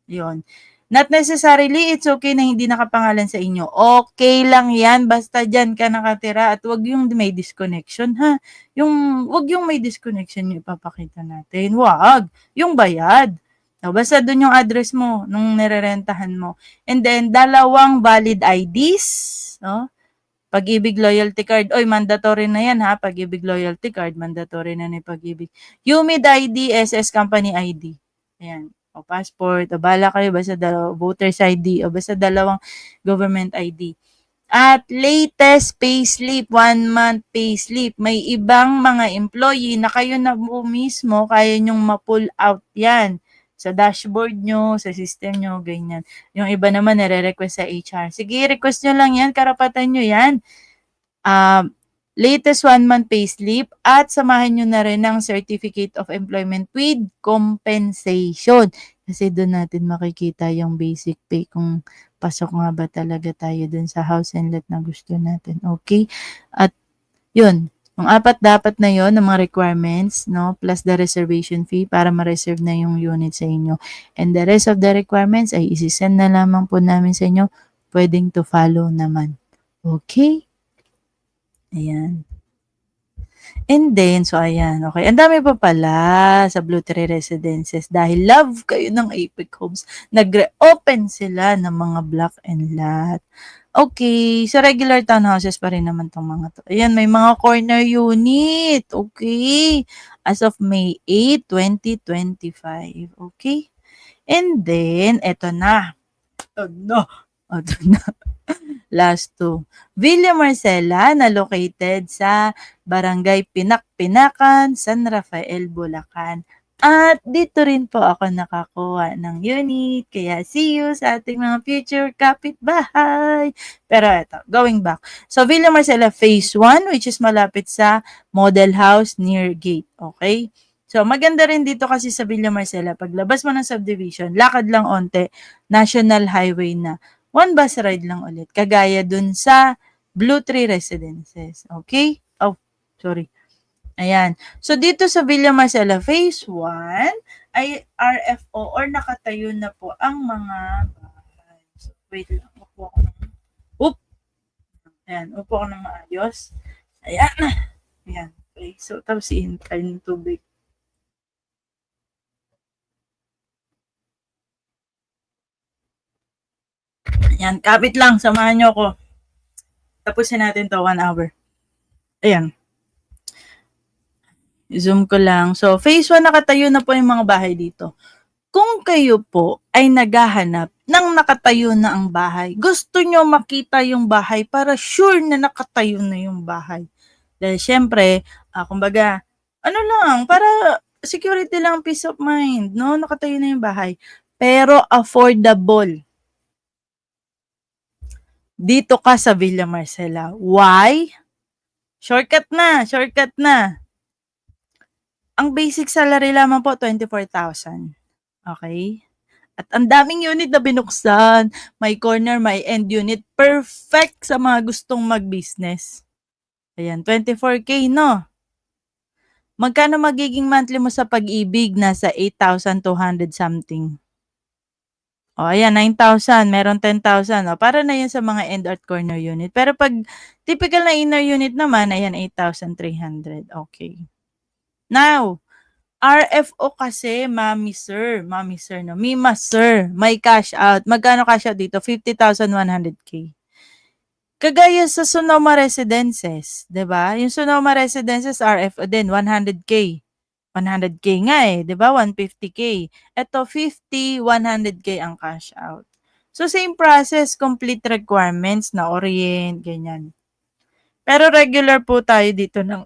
yon. Not necessarily, it's okay na hindi nakapangalan sa inyo. Okay lang yan, basta dyan ka nakatira at wag yung may disconnection, ha? Wag yung may disconnection yung ipapakita natin. Wag. Yung bayad. No, basta dun yung address mo nung nirerentahan mo. And then, 2 valid IDs. No? Pag-ibig loyalty card. Oy, mandatory na yan, ha? Pag-ibig loyalty card, mandatory na ni Pag-ibig. UMID ID, SS Company ID. Ayan. O passport, o bala kayo, basta voter's ID, o basta 2 government ID. At latest payslip, 1 month payslip. May ibang mga employee na kayo na po mismo, kaya nyong ma-pull out yan sa dashboard nyo, sa system nyo, ganyan. Yung iba naman nire-request sa HR. Sige, request nyo lang yan, karapatan nyo yan. Latest 1 month payslip at samahan nyo na rin ng Certificate of Employment with Compensation. Kasi doon natin makikita yung basic pay kung pasok nga ba talaga tayo dun sa house and lot na gusto natin. Okay? At yun, yung 4 dapat na yon ng mga requirements, no? Plus the reservation fee para ma-reserve na yung unit sa inyo. And the rest of the requirements ay isi-send na lamang po namin sa inyo. Pwedeng to follow naman. Okay? Ayan. And then, so ayan, okay. Ang dami pa pala sa Blue Tree Residences dahil love kayo ng Apex Homes. Nagre-open sila ng mga block and lot. Okay, sa regular townhouses pa rin naman tong mga to. Ayan, may mga corner unit. Okay. As of May 8, 2025. Okay. And then, eto na. Ito na. Ito na. Last 2. Villa Marcela na located sa Barangay Pinak-Pinakan, San Rafael, Bulacan. At dito rin po ako nakakuha ng unit. Kaya see you sa ating mga future kapitbahay. Pero eto, going back. So Villa Marcela Phase 1 which is malapit sa Model House near gate. Okay? So maganda rin dito kasi sa Villa Marcela. Paglabas mo ng subdivision, lakad lang onte, National Highway na. 1 bus ride lang ulit. Kagaya dun sa Blue Tree Residences. Okay? Oh, sorry. Ayan. So, dito sa Villa Marcela Phase 1 ay RFO or nakatayo na po ang mga bahay. So, wait lang. Upo ako ng... Ayan. Upo ako ng maayos. Ayan. Ayan. Okay. So, tapos i-hintay ng tubig. Ayan. Kapit lang. Samahan nyo ako. Tapusin natin to 1 hour. Ayan. Zoom ko lang. So, phase 1 nakatayo na po yung mga bahay dito. Kung kayo po ay naghahanap ng nakatayo na ang bahay, gusto nyo makita yung bahay para sure na nakatayo na yung bahay. Dahil syempre, kumbaga, ano lang, para security lang, peace of mind, no? Nakatayo na yung bahay. Pero affordable. Dito ka sa Villa Marcela. Why? Shortcut na. Ang basic salary lamang po, 24,000. Okay? At ang daming unit na binuksan. May corner, may end unit. Perfect sa mga gustong mag-business. Ayan, 24K, no? Magkano magiging monthly mo sa Pag-ibig? Nasa 8,200 something. O, ayan, 9,000. Meron 10,000. O, para na yan sa mga end at corner unit. Pero pag typical na inner unit naman, ayan, 8,300. Okay. Now, RFO kasi, mami sir, no? Mima sir, may cash out. Magkano cash out dito? 50,100K. Kagaya sa Sonoma Residences, 'di ba? Yung Sonoma Residences RFO din 100K. 100K nga eh, 'di ba? 150K. Ito 50, 100K ang cash out. So same process, complete requirements na orient, ganyan. Pero regular po tayo dito ng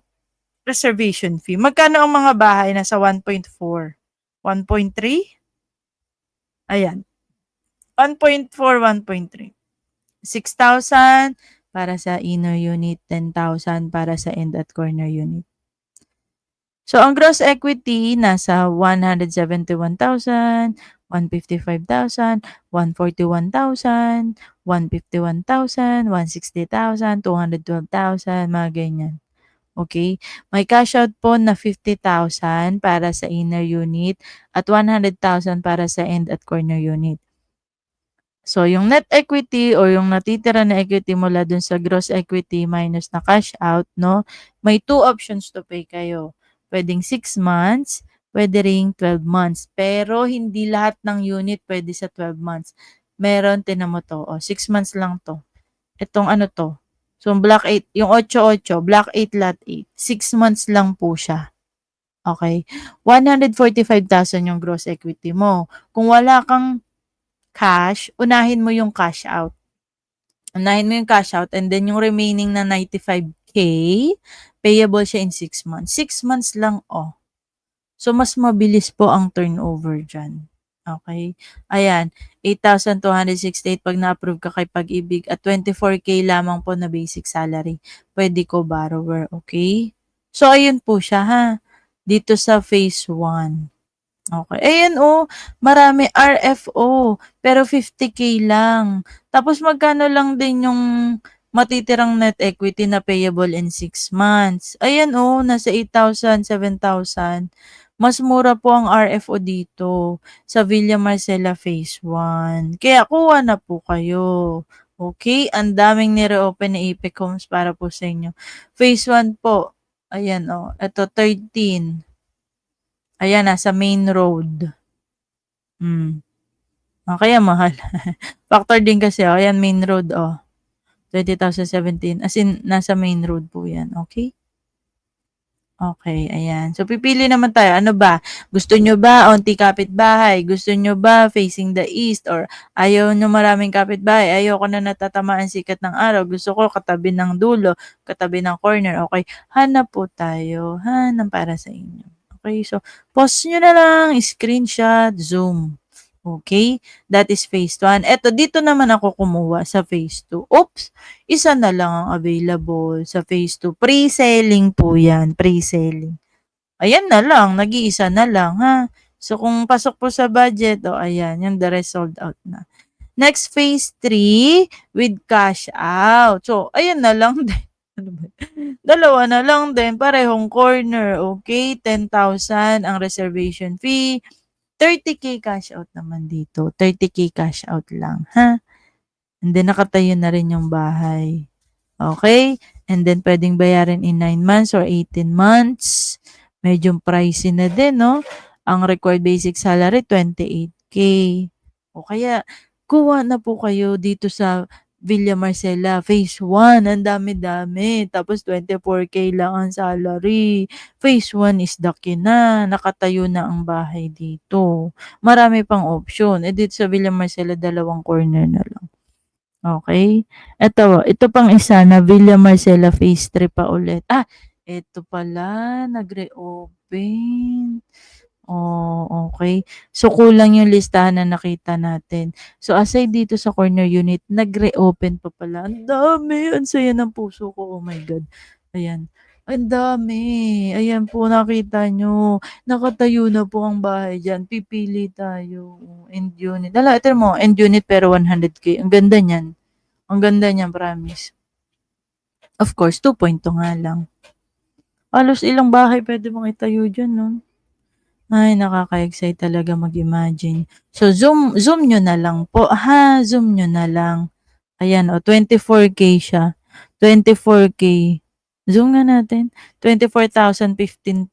reservation fee. Magkano ang mga bahay? Nasa 1.4. 1.3? Ayan. 1.4, 1.3. 6,000 para sa inner unit, 10,000 para sa end at corner unit. So, ang gross equity nasa 171,000, 155,000, 141,000, 151,000, 160,000, 212,000, mga ganyan. Okay? May cash out po na 50,000 para sa inner unit at 100,000 para sa end at corner unit. So, yung net equity or yung natitira na equity mula dun sa gross equity minus na cash out, no? May 2 options to pay kayo. Pwedeng 6 months, pwede ring 12 months. Pero hindi lahat ng unit pwede sa 12 months. Meron, tinan mo 'to, 6 months lang 'to. Itong ano 'to, so block 8, yung 8-8, block 8 lot 8, 6 months lang po siya. Okay, 145,000 yung gross equity mo. Kung wala kang cash, unahin mo yung cash out. Unahin mo yung cash out and then yung remaining na 95K, payable siya in 6 months. 6 months lang, oh. So, mas mabilis po ang turnover dyan. Okay? Ayan, 8,268 pag na-approve ka kay Pag-ibig at 24K lamang po na basic salary. Pwede ko borrower, okay? So, ayun po siya ha. Dito sa phase 1. Okay. Ayan oh, marami RFO, pero 50K lang. Tapos magkano lang din yung matitirang net equity na payable in 6 months. Ayan oh, nasa 8,000, 7,000. Mas mura po ang RFO dito sa Villa Marcela Phase 1. Kaya kuha na po kayo. Okay, ang daming nire-open na Apex Homes para po sa inyo. Phase 1 po. Ayan oh, ito 13. Ayan, nasa main road. Kaya mahal. Factor din kasi, ayan main road, 20,017. As in, nasa main road po yan, okay? Okay, ayan. So, pipili naman tayo. Ano ba? Gusto nyo ba onti kapitbahay? Gusto nyo ba facing the east? Or ayaw nyo maraming kapitbahay? Ayoko na natatamaan sikat ng araw. Gusto ko katabi ng dulo, katabi ng corner. Okay, hanap po tayo. Hanap para sa inyo. Okay, so, pause nyo na lang, screenshot, zoom. Okay, that is phase 1. Eto, dito naman ako kumuha sa phase 2. Oops, isa na lang ang available sa phase 2. Pre-selling po yan, pre-selling. Ayan na lang, nag-iisa na lang ha. So kung pasok po sa budget, ayan, yung the rest sold out na. Next phase 3 with cash out. So ayan na lang din. Ano ba? Dalawa na lang din, parehong corner, okay? 10,000 ang reservation fee. 30K cash out naman dito. 30K cash out lang, ha? And then, nakatayo na rin yung bahay. Okay? And then, pwedeng bayarin in 9 months or 18 months. Medyo pricey na din, no? Ang required basic salary, 28K. O kaya, kuha na po kayo dito sa Villa Marcela, phase 1, ang dami-dami. Tapos 24K lang ang salary. Phase 1 is daki na, nakatayo na ang bahay dito. Marami pang option. Dito sa Villa Marcela, dalawang corner na lang. Okay? Ito pang isa na Villa Marcela phase 3 pa ulit. Ito pala, nag-reopen. Oh, okay. So, kulang yung listahan na nakita natin. So, aside dito sa corner unit, nag-reopen pa pala. Ang dami. Ang saya ng puso ko. Oh my God. Ayan. Ang dami. Ayan po, nakita nyo. Nakatayo na po ang bahay dyan. Pipili tayo. End unit. Ito mo, end unit pero 100K. Ang ganda niyan. Ang ganda niyan, promise. Of course, 2.2 nga lang. Halos ilang bahay pwede mong itayo dyan, no? Ay, nakaka-excite talaga mag-imagine. So, zoom nyo na lang po. Zoom nyo na lang. Ayan, 24K siya. 24K. Zoom nga natin. 24,015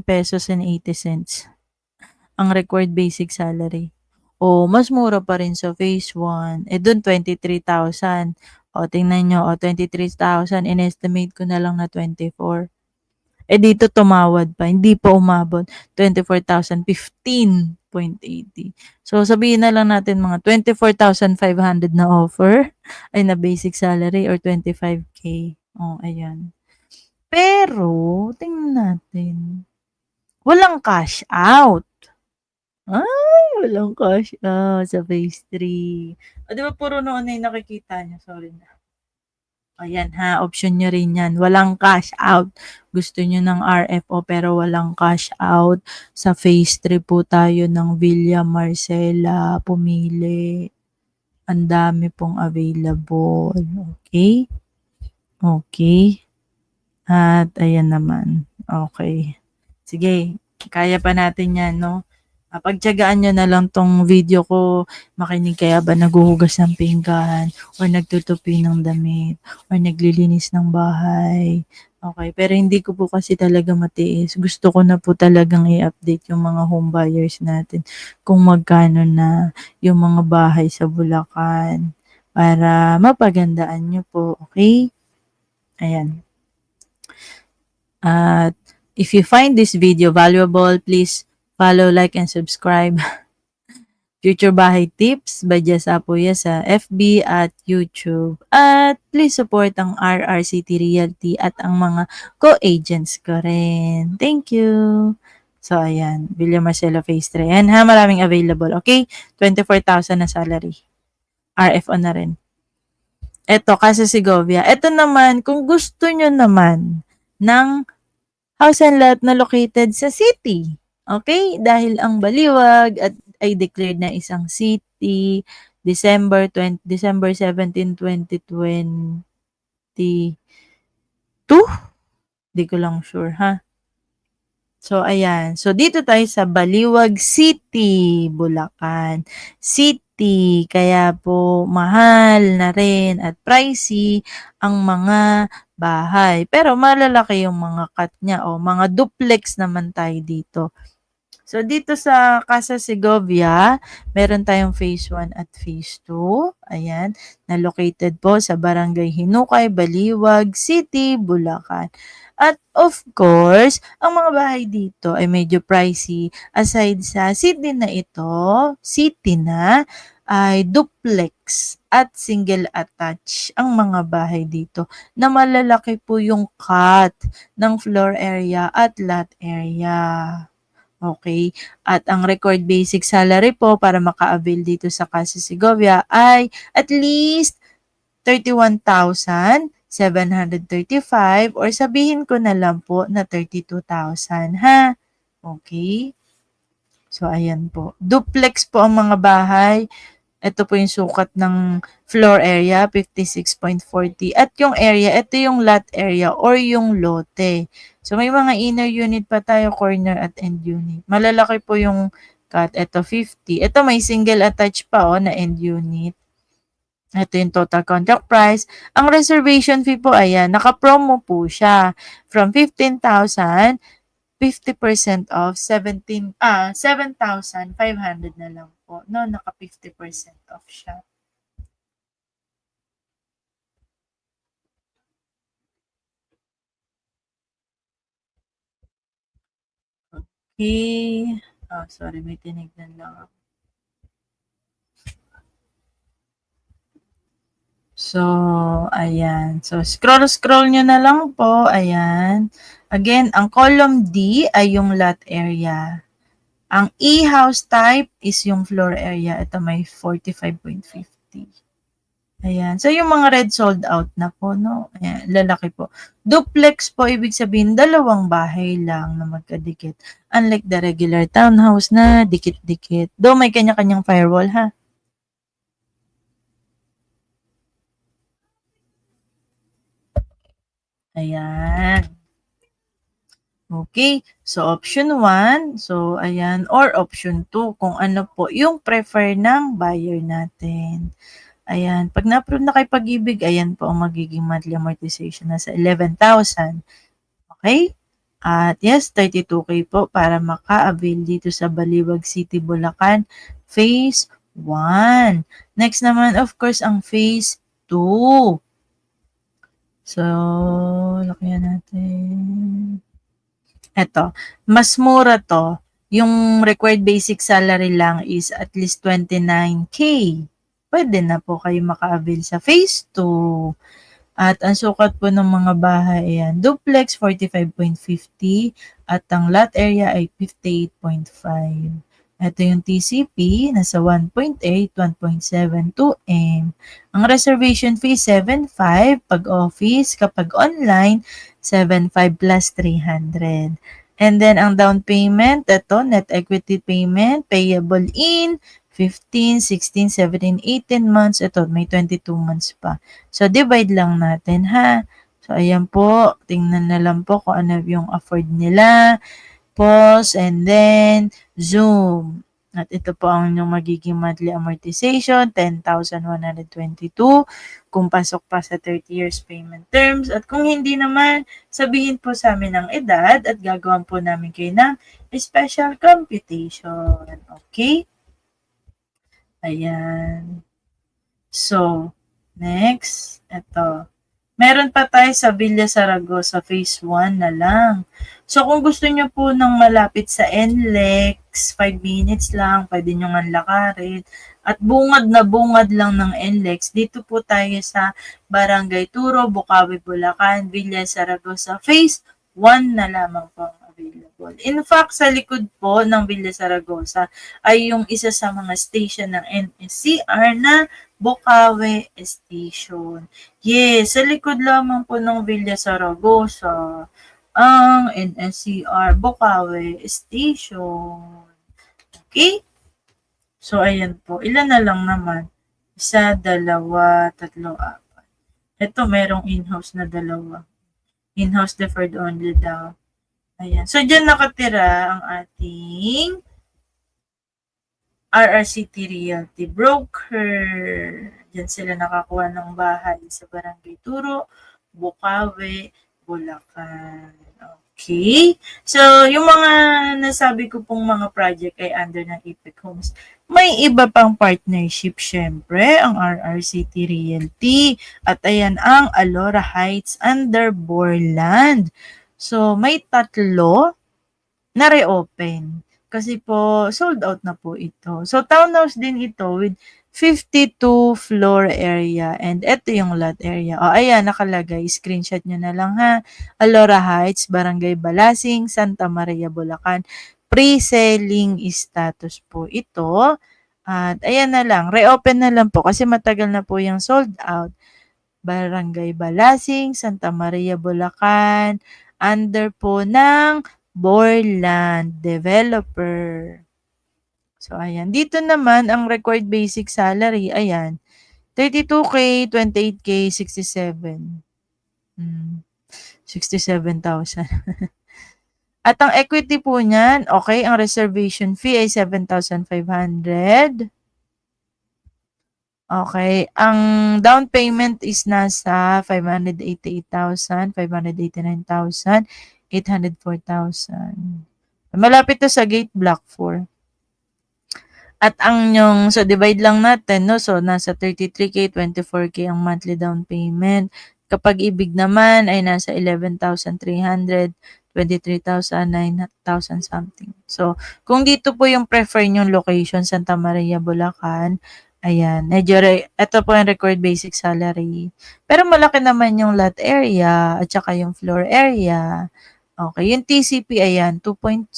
pesos and 80 cents. Ang required basic salary. Mas mura pa rin sa phase 1. Dun 23,000. Tingnan nyo. 23,000. In-estimate ko na lang na 24. Dito tumawad pa. Hindi pa umabot. 24,015.80. So, sabihin na lang natin mga 24,500 na offer ay na basic salary or 25K. Ayan. Pero, tingnan natin. Walang cash out. Walang cash out sa phase 3. Di ba puro noon na yung nakikita niya? Sorry na. Ayan ha, option nyo rin yan. Walang cash out. Gusto nyo ng RFO pero walang cash out. Sa phase 3 po tayo ng Villa Marcela. Pumili. Ang dami pong available. Okay? Okay. At ayan naman. Okay. Sige, kaya pa natin yan, no? Pagtiyagaan niyo na lang 'tong video ko, makinig kayo habang naghuhugas ng pinggan or nagtutupi ng damit or naglilinis ng bahay. Okay, pero hindi ko po kasi talaga matiis. Gusto ko na po talagang i-update yung mga home buyers natin kung magkano na yung mga bahay sa Bulacan para mapagandaan niyo po, okay? Ayan. At if you find this video valuable, please follow, like, and subscribe. Future Bahay Tips by Jess Apoya sa FB at YouTube. At please support ang RR City Realty at ang mga co-agents ko rin. Thank you. So, ayan. Villa Marcelo Phase 3. Ayan ha, maraming available. Okay? 24,000 na salary. RFO na rin. Eto, Casa Segovia. Eto naman, kung gusto nyo naman ng house and lot na located sa city. Okay? Dahil ang Baliwag at ay declared na isang city December 17, 2022. Di ko lang sure ha. So, ayan. So, dito tayo sa Baliwag City, Bulacan. City, kaya po mahal na rin at pricey ang mga bahay. Pero malalaki yung mga cut niya o mga duplex naman tayo dito. So, dito sa Casa Segovia, meron tayong phase 1 at phase 2. Ayan, na located po sa Barangay Hinukay, Baliwag City, Bulacan. At of course, ang mga bahay dito ay medyo pricey. Aside sa city na, ay duplex at single attach ang mga bahay dito na malalaki po yung cut ng floor area at lot area. Okay. At ang record basic salary po para maka-avail dito sa Casa Segovia ay at least 31,735 or sabihin ko na lang po na 32,000 ha. Okay. So, ayan po. Duplex po ang mga bahay. Ito po yung sukat ng floor area, 56.40. At yung area, ito yung lot area or yung lote. So, may mga inner unit pa tayo, corner at end unit. Malalaki po yung cut. Ito, 50. Ito, may single attached pa na end unit. Ito yung total contract price. Ang reservation fee po, ayan, naka-promo po siya. From 15,000, 50% off, 7,500 na lang po. No, naka 50% off siya. Okay. Sorry, may tinignan lang ako. So, ayan. So, scroll nyo na lang po. Ayan. Again, ang column D ay yung lot area. Ang E-house type is yung floor area. Ito may 45.50. Ayan. So, yung mga red sold out na po, no? Ayan, lalaki po. Duplex po, ibig sabihin, dalawang bahay lang na magkadikit. Unlike the regular townhouse na dikit-dikit. Though may kanya-kanyang firewall, ha? Ayan. Okay. So, option 1. So, ayan. Or option 2. Kung ano po yung prefer ng buyer natin. Ayan. Pag na-approve na kay Pag-ibig, ayan po ang magiging monthly amortization na sa 11,000. Okay? At yes, 32K po para maka-avail dito sa Baliwag City, Bulacan, Phase 1. Next naman, of course, ang Phase 2. So, lakihan natin. Eto, mas mura to. Yung required basic salary lang is at least 29K. Pwede na po kayo maka-avail sa Phase 2. At ang sukat po ng mga bahay, ayan, duplex 45.50 at ang lot area ay 58.5. Ito yung TCP, nasa 1.8, 1.7, 2M. Ang reservation fee, 7.5 pag office. Kapag online, 7.5 plus 300. And then, ang down payment, ito, net equity payment, payable in 15, 16, 17, 18 months. Ito, may 22 months pa. So, divide lang natin, ha? So, ayan po. Tingnan na lang po kung ano yung afford nila. Pause and then zoom. At ito po ang inyong magiging monthly amortization, 10,122 kung pasok pa sa 30 years payment terms. At kung hindi naman, sabihin po sa amin ang edad at gagawin po namin kayo ng special computation. Okay? Ayan. So, next, ito. Meron pa tayo sa Villa Saragossa Phase 1 na lang. So, kung gusto nyo po ng malapit sa NLEX, 5 minutes lang, pwede nyo nga lakarin. At bungad na bungad lang ng NLEX, dito po tayo sa Barangay Turo, Bukawi, Bulacan, Villa Saragossa Phase 1 na lamang po ang available. In fact, sa likod po ng Villa Saragossa ay yung isa sa mga station ng NSCR na Bukawi Station. Yes, sa likod lamang po ng Villa Saragossa, ang NSCR Bukawi Station. Okay? So, ayan po. Ilan na lang naman? Isa, dalawa, tatlo, apat. Ito, merong in-house na dalawa. In-house deferred only daw. Ayan. So, dyan nakatira ang ating RRCT Realty Broker. Diyan sila nakakuha ng bahay sa Barangay Turo, Bukawi, Bulacan. Okay? So, yung mga nasabi ko pong mga project ay under ng Epic Homes. May iba pang partnership, syempre, ang RRCT Realty. At ayan ang Alora Heights under Borland. So, may tatlo na reopen. Kasi po, sold out na po ito. So, townhouse din ito with 52 floor area. And ito yung lot area. O, ayan, nakalagay. Screenshot nyo na lang ha. Alora Heights, Barangay Balasing, Santa Maria, Bulacan. Pre-selling status po ito. At ayan na lang. Reopen na lang po kasi matagal na po yung sold out. Barangay Balasing, Santa Maria, Bulacan. Under po ng Borland Developer. So, ayan. Dito naman, ang required basic salary, ayan, 32K, 28K, 67. 67,000. At ang equity po niyan, okay, ang reservation fee ay 7,500. Okay, ang down payment is nasa 588,000, 589,000, 804,000. Malapit to sa gate block 4. At ang yung, so divide lang natin, no? So, nasa 33K, 24K ang monthly down payment. Kapag ibig naman ay nasa 11,300, 23,000, 9,000 something. So, kung dito po yung prefer yung location, Santa Maria, Bulacan, ayan, medyo, ito po yung record basic salary. Pero malaki naman yung lot area at saka yung floor area. Okay, yung TCP, ayan, 2.6,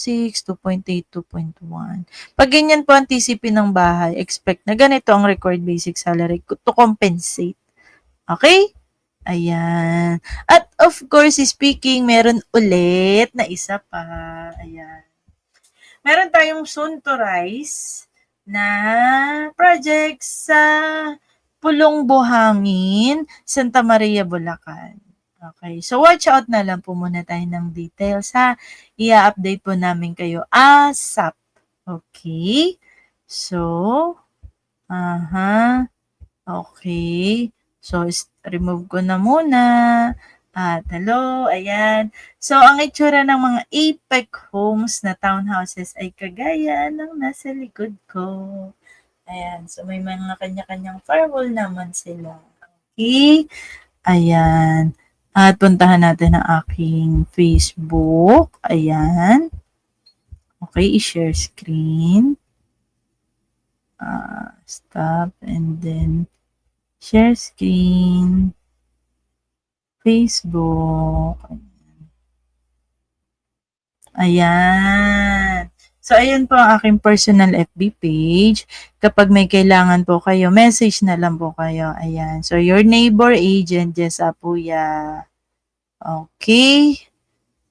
2.8, 2.1. Pag ganyan po ang TCP ng bahay, expect na ganito ang record basic salary to compensate. Okay? Ayan. At of course, speaking, meron ulit na isa pa. Ayan. Meron tayong soon to rise na project sa Pulong Buhangin, Santa Maria, Bulacan. Okay. So, watch out na lang po muna tayo ng details ha. I-update po namin kayo ASAP. Okay. So, okay. So, remove ko na muna. At hello, ayan. So, ang itsura ng mga Apex Homes na townhouses ay kagaya ng nasa likod ko. Ayan. So, may mga kanya-kanyang firewall naman sila. Okay. Ayan. At puntahan natin ang aking Facebook. Ayan. Okay, i-share screen. Stop and then share screen. Facebook. Ayan. So, ayan po ang aking personal FB page. Kapag may kailangan po kayo, message na lang po kayo. Ayan. So, your neighbor agent, Jess Apuya. Okay.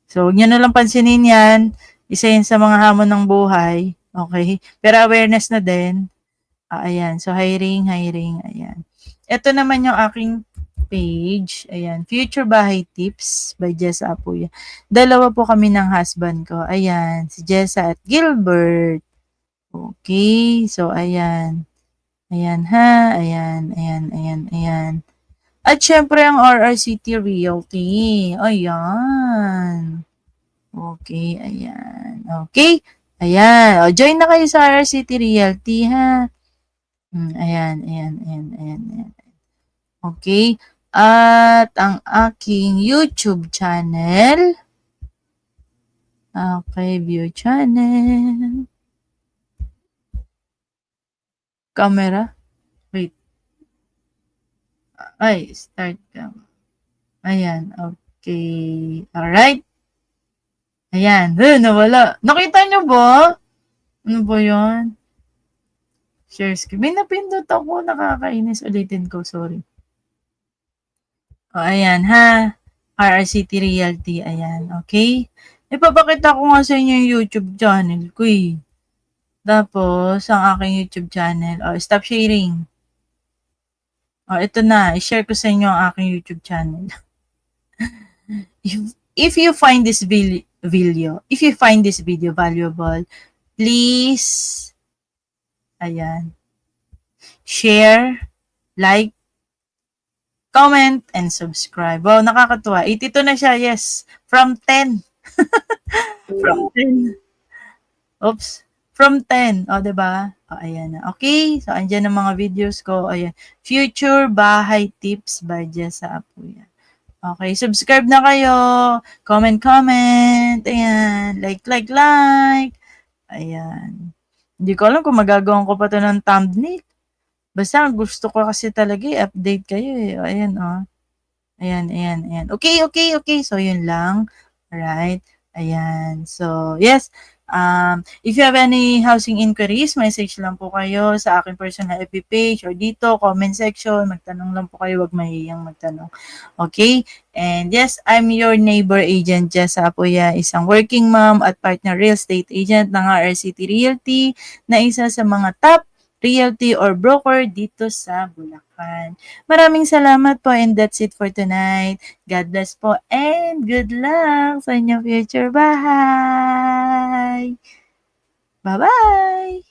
So, huwag nyo na lang pansinin yan. Isa yan sa mga hamon ng buhay. Okay. Pero awareness na din. Ayan. So, hiring. Ayan. Ito naman yung aking page. Ayan. Future Bahay Tips by Jessa Apuya. Dalawa po kami ng husband ko. Ayan. Si Jessa at Gilbert. Okay, so ayan. Ayan ha, ayan, ayan, ayan, ayan. At syempre ang RRCT Realty. Ayan. Okay, ayan. Okay. Ayan. O, join na kayo sa RRCT Realty ha. Ayan, ayan, ayan, ayan, ayan. Okay. At ang aking YouTube channel. Okay, view channel. Camera. Wait. Ay, start cam. Ayan, okay. Alright. Ayan. Nawala. Nakita nyo ba? Ano ba yan? Share screen. May napindot ako. Nakakainis. Ulitin ko. Sorry. O, ayan ha. RRCT Realty. Ayan. Okay. Ipapakita ko nga sa inyo yung YouTube channel ko eh. Tapos, ang aking YouTube channel. O, stop sharing. O, ito na. I-share ko sa inyo ang aking YouTube channel. if you find this video valuable, please, ayan, share, like, comment, and subscribe. Wow, nakakatuwa. 82 na siya, yes. From 10. From 10. Oops. From 10. O, diba? O, ayan na. Okay. So, andyan ang mga videos ko. Ayan. Future Bahay Tips by Jessa Apuya. Okay. Subscribe na kayo. Comment. Ayan. Like. Ayan. Hindi ko alam kung magagawan ko pa to ng thumbnail. Basta gusto ko kasi talaga i-update kayo eh. Ayan, oh. Ayan. Okay. So, yun lang. Alright. Ayan. So, yes. If you have any housing inquiries, message lang po kayo sa aking personal FB page or dito, comment section. Magtanong lang po kayo. Huwag mahihiyang magtanong. Okay? And yes, I'm your neighbor agent, Jessa Apuya, isang working mom at partner real estate agent ng RRCT Realty na isa sa mga top realty or broker dito sa Bulacan. Maraming salamat po and that's it for tonight. God bless po and good luck sa inyong future bahay. Bye-bye!